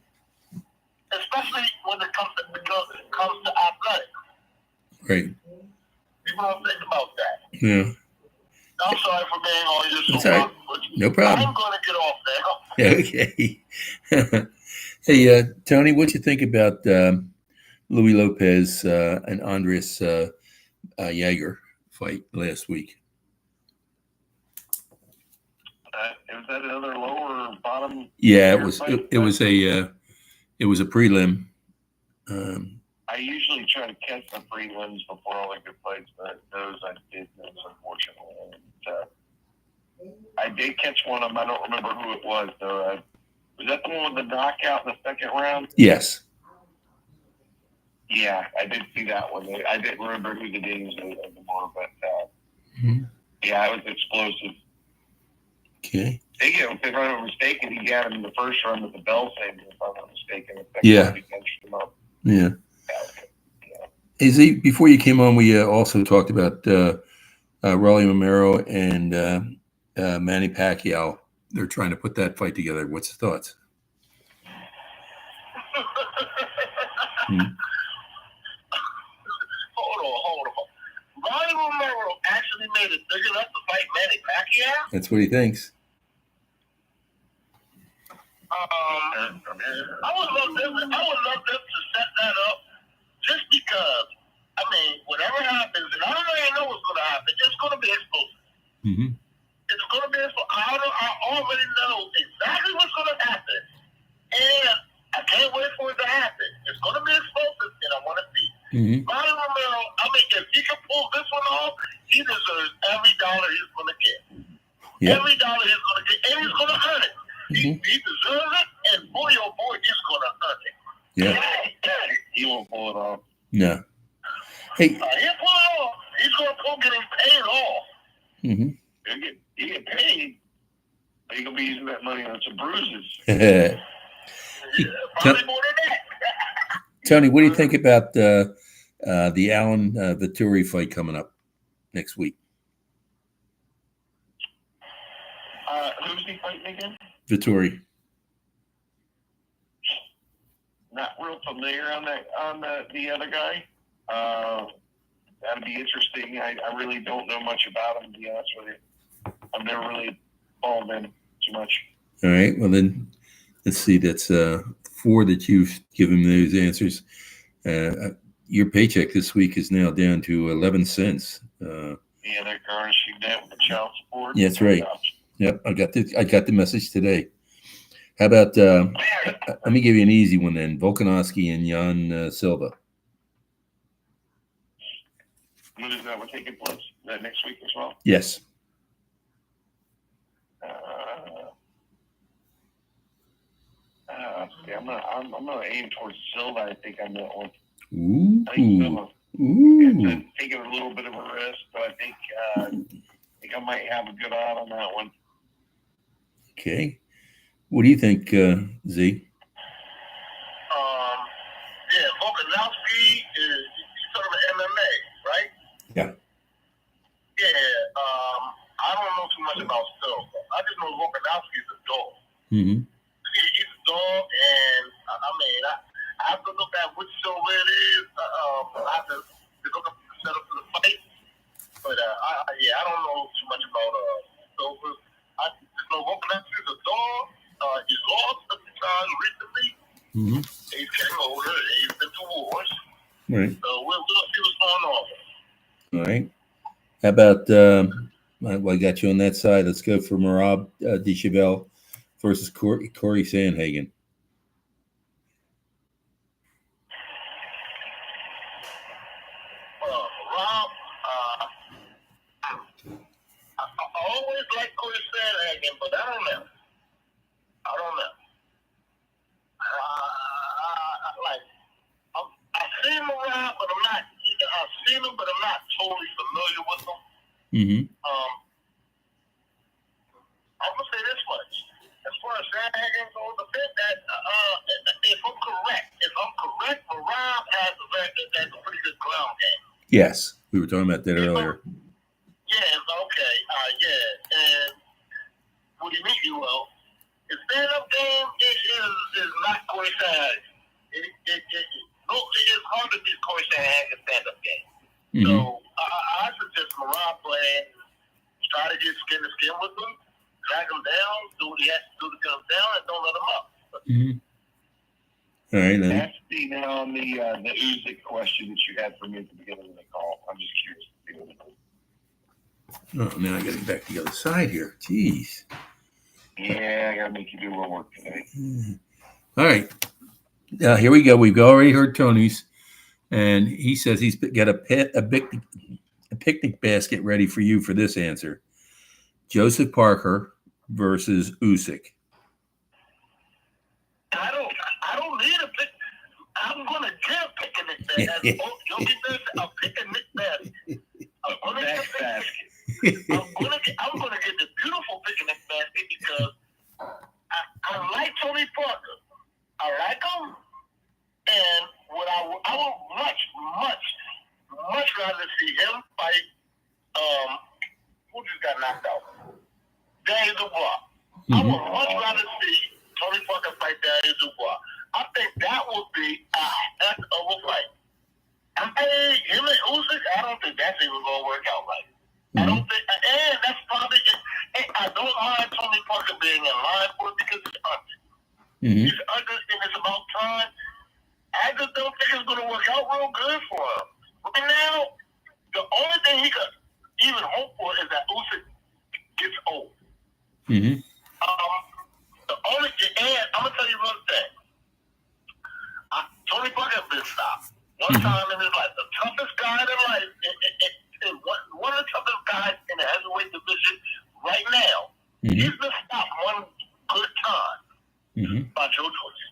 Especially when it comes to athletics.
Right.
People don't think about that.
Yeah.
I'm sorry for being on your
That's all right. No problem.
I'm going to get off now.
Okay. Hey, Tony, what you think about Louis Lopez and Andres Jaeger fight last week?
Was that another lower bottom?
Yeah, it was a prelim.
I usually try to catch the prelims before all the good fights, but those I did miss, unfortunately. And, I did catch one of them. I don't remember who it was, though. Was that the one with the knockout in the second round?
Yes.
Yeah, I did see that one. I didn't remember who the names anymore, but yeah, it was explosive.
Okay.
If I'm not mistaken, he got him in the first round with the bell saber, if I'm not mistaken.
Yeah.
He punched him up.
Yeah. Before you came on, we also talked about Rolly Romero and Manny Pacquiao. They're trying to put that fight together. What's your thoughts?
Hold on. Rolly Romero actually made it big enough to fight Manny Pacquiao?
That's what he thinks.
I would love them to set that up just because, whatever happens, and I don't really know what's going to happen, it's going to be explosive. It's going to be explosive. I already know exactly what's going to happen, and I can't wait for it to happen. It's going to be explosive, and I want to see it. Rolly Romero, if he can pull this one off, he deserves every dollar he's going to get. and he's going to earn it. He deserves it, and boy, oh boy, he's going to earn it.
Yeah.
He won't pull it off.
No. Hey.
He'll pull it off. He's going to pull getting paid off.
Mm-hmm.
He get paid. He's going to be using that money on some bruises.
Probably more than that.
Tony, what do you think about the Allen Vittori fight coming up next week?
Who's he fighting again?
Vittori.
Not real familiar on the other guy. That'd be interesting. I really don't know much about him, to be honest with you. I've never really followed him too much.
All right. Well, then let's see. That's 4 that you've given those answers. Your paycheck this week is now down to 11 cents.
Yeah, they're garnishing that with the child support.
Yeah, that's right. Yep, I got the message today. How about let me give you an easy one then. Volkanovski and Jan Silva.
When is that one taking place? Is that next week as well?
Yes.
I'm gonna aim towards Silva. I think on that one.
Ooh.
I think Silva.
Ooh.
Taking a little bit of a risk, but I think I might have a good odd on that one.
Okay. What do you think, Z?
Yeah, Volkanovski is sort of an MMA, right?
Yeah.
Yeah. I don't know too much about Silva. I just know Volkanovski is a dog.
Mm-hmm.
He's a dog, and I have to look at which Silva it is. I have to look up the setup for the fight. But I don't know too much about Silva. I just know Volkanovski is a dog. He's lost a few times recently.
Mm-hmm.
He's getting older. He's been to wars.
Right.
So we'll see what's going on.
All right. How about well, I got you on that side. Let's go for Merab Deschamel versus Corey Sandhagen.
Rob, I always like Corey Sandhagen, but I don't know. I've seen him around, but I've seen him, but I'm not totally familiar with him.
Mm-hmm.
I'm gonna say this much: as far as Sandhagen goes, I think that if I'm correct, Rob has a pretty good ground game.
Yes, we were talking about that earlier.
Yeah. Okay. Yeah. And what do you mean, you will? His stand-up game is not Corey Sandhagen. It's hard to beat Corey Sandhagen's stand-up game.
Mm-hmm.
So I suggest Merab play and try to get skin to skin with him, drag him down, do what he has to do to get him down, and don't let him up.
Mm-hmm. All right, then.
That's now on the Usyk question that you had for me at the beginning of the call. I'm just curious.
Oh, now I got to get back to the other side here. Jeez.
Yeah, I got to make you do a little work today.
All right. Here we go. We've already heard Tony's, and he says he's got a picnic basket ready for you for this answer. Joseph Parker versus Usyk.
I don't need a pick. I'm gonna get a picnic basket. A picnic basket. I'm gonna get the beautiful picnic basket because I like Tony Parker. I like him, and I would much rather see him fight. Who just got knocked out? Daniel Dubois. Mm-hmm. I would much rather see Tony Parker fight Daniel Dubois. I think that would be a heck of a fight. Him and Usyk, I don't think that's even going to work out right. Mm-hmm. I don't think, and that's probably. I don't mind Tony Parker being in line for it because he's under. Mm-hmm. He's under, and it's about time. I just don't think it's going to work out real good for him. But now, the only thing he could even hope for is that Usyk gets old.
Mm-hmm.
And I'm going to tell you one thing. Tony Parker has been stopped. One time in his life, the toughest guy in life, one of the toughest guys in the heavyweight division right now. Mm-hmm. He's been stopped time by Joe Joyce.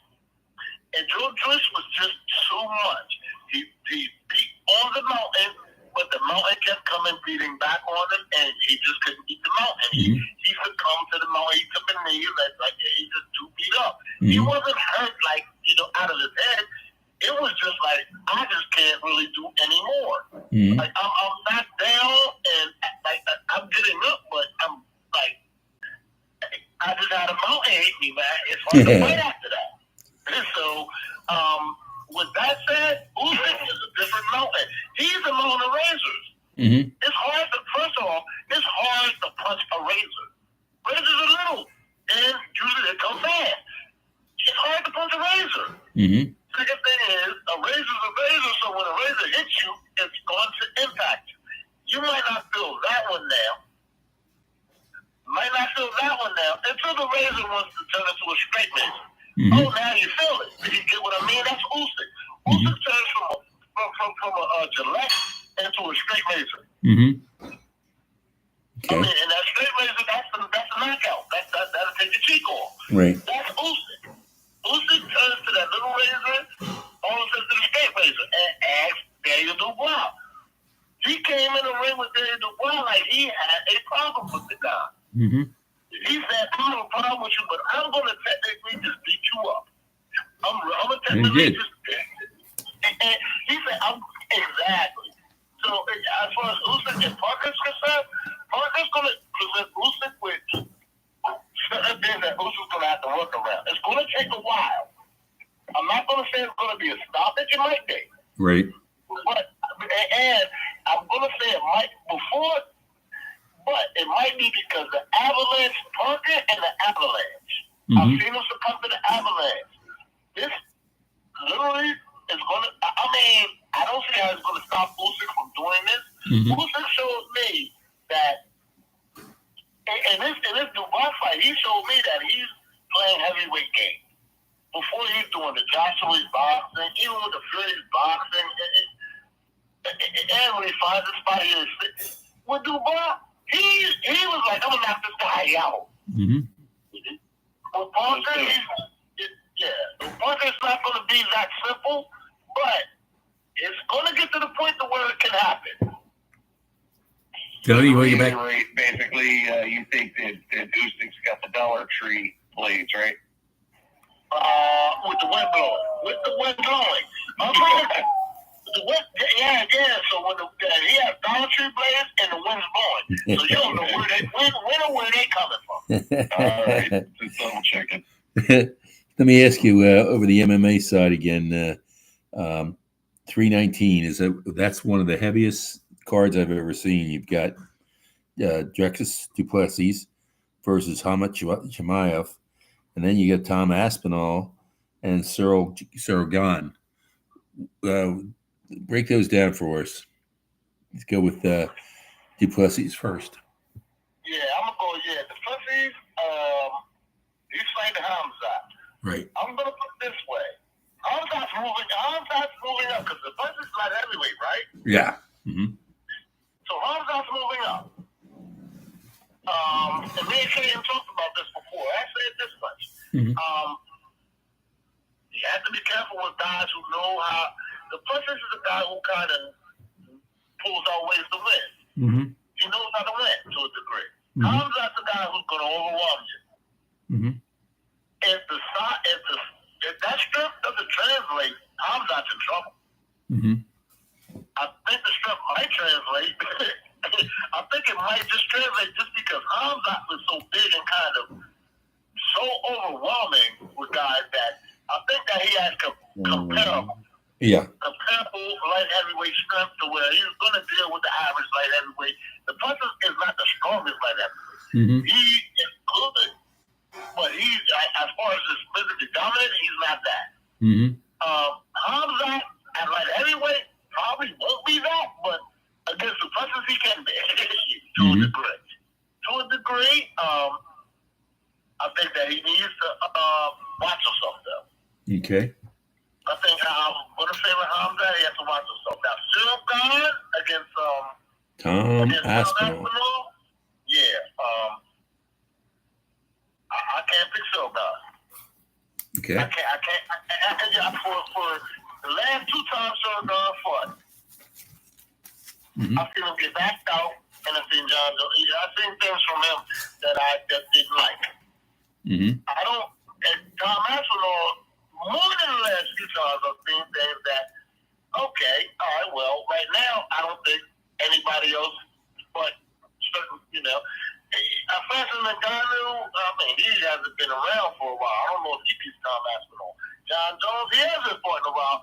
And Joe Joyce was just so much. He beat on the mountain, but the mountain kept coming, beating back on him, and he just couldn't beat the mountain. He succumbed to the mountain. He took a knee, like he just too beat up. He wasn't hurt, like, out of his head. It was just like, I just can't really do anymore. Like, I'm knocked down, and like I'm getting up, but I'm like, I just had a mountain hit me, man. It's hard to fight after that. And so, with that said, Usyk is a different mountain. He's a mountain of razors. It's hard to, first of all, it's hard to punch a razor. Razors are little, and usually they come fast. It's hard to punch a razor. Second thing is, a razor's a razor, so when a razor hits you, it's going to impact you. You might not feel that one now. Until the razor wants to turn into a straight razor. Oh, now you feel it. You get what I mean? That's Usyk. Usyk turns from a Gillette into a straight razor.
Okay.
I mean, and that straight razor, that's a knockout. That'll take your cheek off.
Right.
That's Usyk. Usyk turns to that little razor, all of a sudden to the straight razor, and asks Daniel Dubois. He came in the ring with Daniel Dubois like he had a problem with the guy. He said, I have a problem with you, but I'm going to technically just beat you up. I'm going to technically just... And he said, exactly. So as far as Usyk and Parker's concerned, Parker's going to present Usyk with certain things that Usyk's going to have to work around. It's going to take a while. I'm not going to say it's going to be a stoppage. It might be.
Right.
And I'm going to say it might before... But it might be because the Avalanche, Parker and the Avalanche. I've seen them succumb to the Avalanche. This literally is going to, I don't see how it's going to stop Usyk from doing this. Usyk showed me that, in this Dubai fight, he showed me that he's playing heavyweight game. Before he's doing the Joshua's boxing, even with the Fury's boxing, and when he finds a spot here, with Dubai, he was like, I'm going to knock this guy out. With Parker, Parker's not going to be that simple, but it's going to get to the point to where it can happen.
Tony, you want to get back?
Basically, you think that Usyk's got the Dollar Tree blades, right?
With the wind blowing. So when he has Dollar Tree blades and the wind's blowing, so you don't know where they coming from.
All right, just double checking.
Let me ask you over the MMA side again. 319 that's one of the heaviest cards I've ever seen. You've got Drexus Duplessis versus Hamid Chimaev, and then you got Tom Aspinall and Cyril Gane. Break those down for us. Let's go with Duplessis first.
Yeah, I'm going to go, Duplessis, he's fighting Hamzat.
Right.
I'm going to put it this way. Hamzat's moving up because Duplessis is not heavyweight, right?
Yeah.
So Hamzat's moving up. And me and Kaden talked about this before. I said this much. You have to be careful with guys who know how. Duplessis is a guy who kind of pulls out ways to win. He knows how to win to a degree. Hamzat's a guy who's going to overwhelm you. If that strength doesn't translate, Hamzat's in trouble. I think the strength might translate. I think it might just translate just because Hamzat was so big and kind of so overwhelming with guys that I think that he has comparable light heavyweight strength to where he's going to deal with the average light heavyweight. Duplessis is not the strongest light heavyweight. He is good, but he's, as far as this physically dominant, he's not that. Hamzat at light heavyweight probably won't be that, but against Duplessis he can be to a degree. To a degree, I think that he needs to watch himself though.
Okay.
I think I'm going to favor Hamzat. He has to watch himself. Now, Cyril Gane against Tom Aspinall. Yeah. I can't pick Shogun.
Okay.
I can't. For the last 2 times Shogun fought, I seen him get backed out, and I seen John Jones. I seen things from him that I just didn't like. I don't. And Tom Aspinall, more than the last few times, I've seen things that, okay, all right, well, right now, I don't think anybody else but certain, Francis Ngannou, he hasn't been around for a while. I don't know if he beats Tom Aspinall. John Jones, he hasn't fought in a while.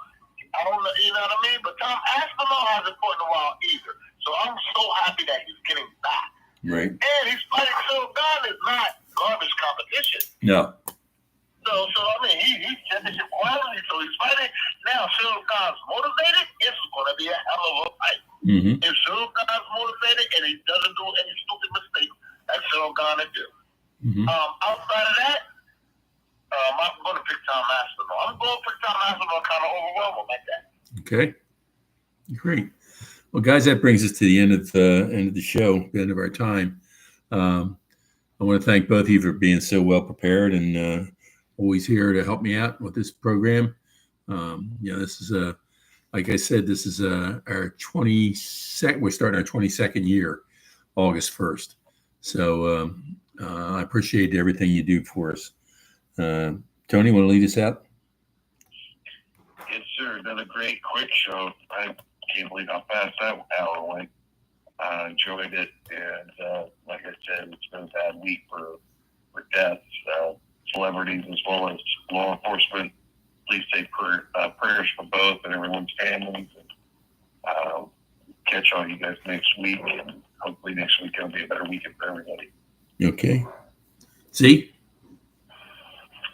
I don't know, you know what I mean? But Tom Aspinall hasn't fought in a while either. So I'm so happy that he's getting back.
Right.
And he's fighting Shogun is not garbage competition.
No.
So he's championship quality, so he's fighting. Now, Shogun's motivated, it's going to be a hell of a fight. If Shogun's motivated and he doesn't do any stupid mistakes, that's Shogun to do. Outside of that, I'm going to pick Tom Aspinall. I'm going to pick Tom Aspinall, kind of overwhelming like that.
Okay. Great. Well, guys, that brings us to the end of the show, the end of our time. I want to thank both of you for being so well prepared and always here to help me out with this program. This is like I said, this is our 22nd. We're starting our 22nd year, August 1st. So I appreciate everything you do for us. Tony, want to lead us out?
Yes, sir. Another great, quick show. I can't believe how fast that hour went. I enjoyed it, and like I said, it's been a bad week for deaths, celebrities, as well as law enforcement. Please say prayers for both and everyone's families. And catch all you guys next week, and hopefully next week will be a better weekend for everybody.
Okay. See?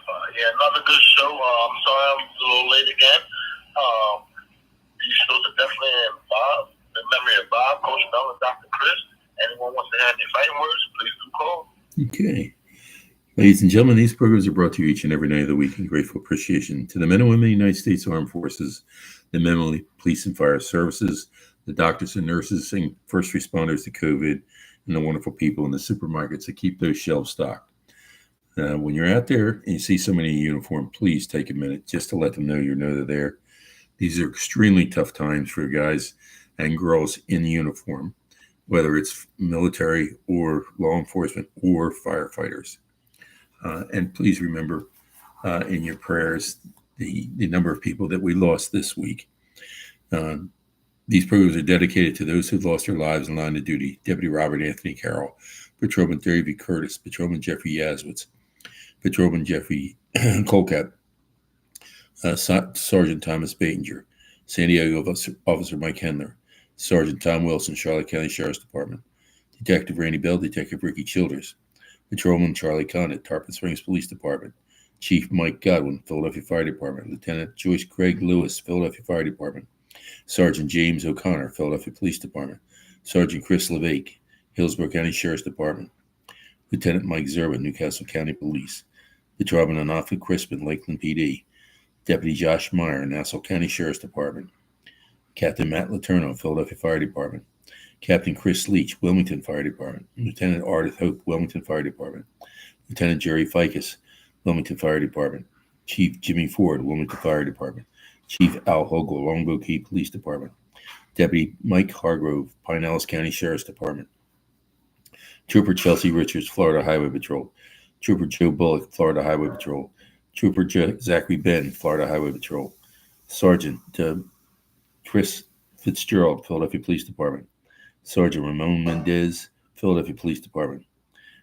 Another good show. I'm sorry I'm a little late again. These shows are definitely involved. In memory of Bob, Coach Mel, and Dr. Chris. Anyone wants to have any fighting words, please do call.
Okay. Ladies and gentlemen, these programs are brought to you each and every night of the week in grateful appreciation to the men and women of the United States Armed Forces, the men, police and fire services, the doctors and nurses and first responders to COVID, and the wonderful people in the supermarkets that keep those shelves stocked. When you're out there and you see somebody in uniform, please take a minute just to let them know they're there. These are extremely tough times for guys and girls in uniform, whether it's military or law enforcement or firefighters. And please remember in your prayers the number of people that we lost this week. These programs are dedicated to those who lost their lives in line of duty. Deputy Robert Anthony Carroll, Patrolman David Curtis, Patrolman Jeffrey Yazwitz, Patrolman Jeffrey Colcat, Sergeant Thomas Batinger, San Diego Officer Mike Hendler, Sergeant Tom Wilson, Charlotte County Sheriff's Department, Detective Randy Bell, Detective Ricky Childers, Patrolman Charlie Condit, Tarpon Springs Police Department, Chief Mike Godwin, Philadelphia Fire Department, Lieutenant Joyce Craig Lewis, Philadelphia Fire Department, Sergeant James O'Connor, Philadelphia Police Department, Sergeant Chris LeVake, Hillsborough County Sheriff's Department, Lieutenant Mike Zerba, Newcastle County Police, Patrolman Anafi Crispin, Lakeland PD, Deputy Josh Meyer, Nassau County Sheriff's Department, Captain Matt Letourneau, Philadelphia Fire Department, Captain Chris Leach, Wilmington Fire Department, Lieutenant Ardith Hope, Wilmington Fire Department, Lieutenant Jerry Ficus, Wilmington Fire Department, Chief Jimmy Ford, Wilmington Fire Department, Chief Al Hogel, Longbow Key Police Department, Deputy Mike Hargrove, Pinellas County Sheriff's Department, Trooper Chelsea Richards, Florida Highway Patrol, Trooper Joe Bullock, Florida Highway Patrol, Trooper Zachary Ben, Florida Highway Patrol, Sergeant Chris Fitzgerald, Philadelphia Police Department, Sergeant Ramon Mendez, Philadelphia Police Department,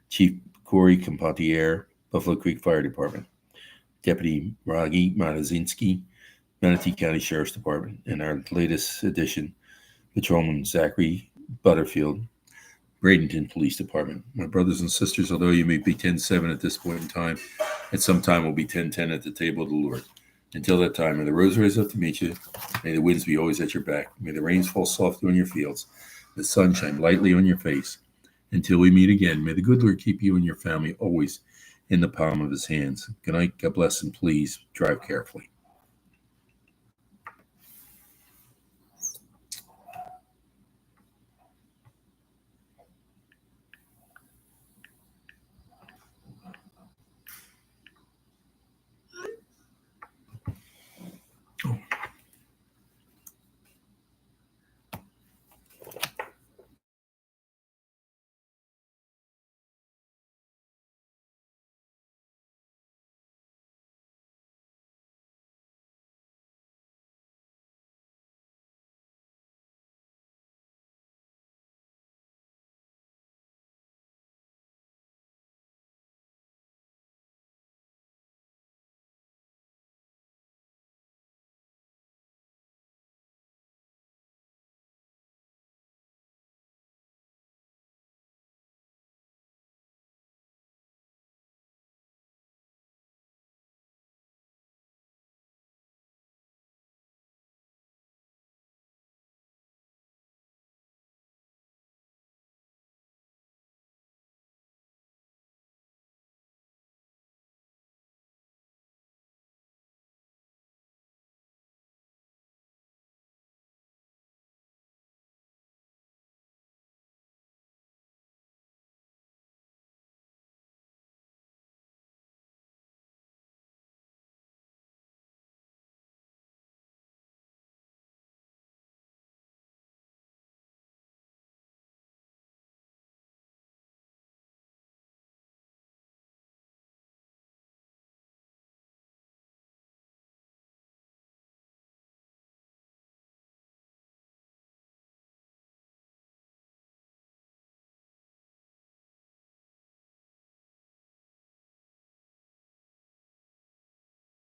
Chief Corey Compantier, Buffalo Creek Fire Department, Deputy Ragi Matazinski, Manatee County Sheriff's Department, and our latest addition, Patrolman Zachary Butterfield, Bradenton Police Department. My brothers and sisters, although you may be 10-7 at this point in time, at some time we'll be 10-10 at the table of the Lord. Until that time, may the rose rise up to meet you. May the winds be always at your back. May the rains fall softly on your fields. The sun shine lightly on your face. Until we meet again, may the good Lord keep you and your family always in the palm of his hands. Good night, God bless, and please drive carefully.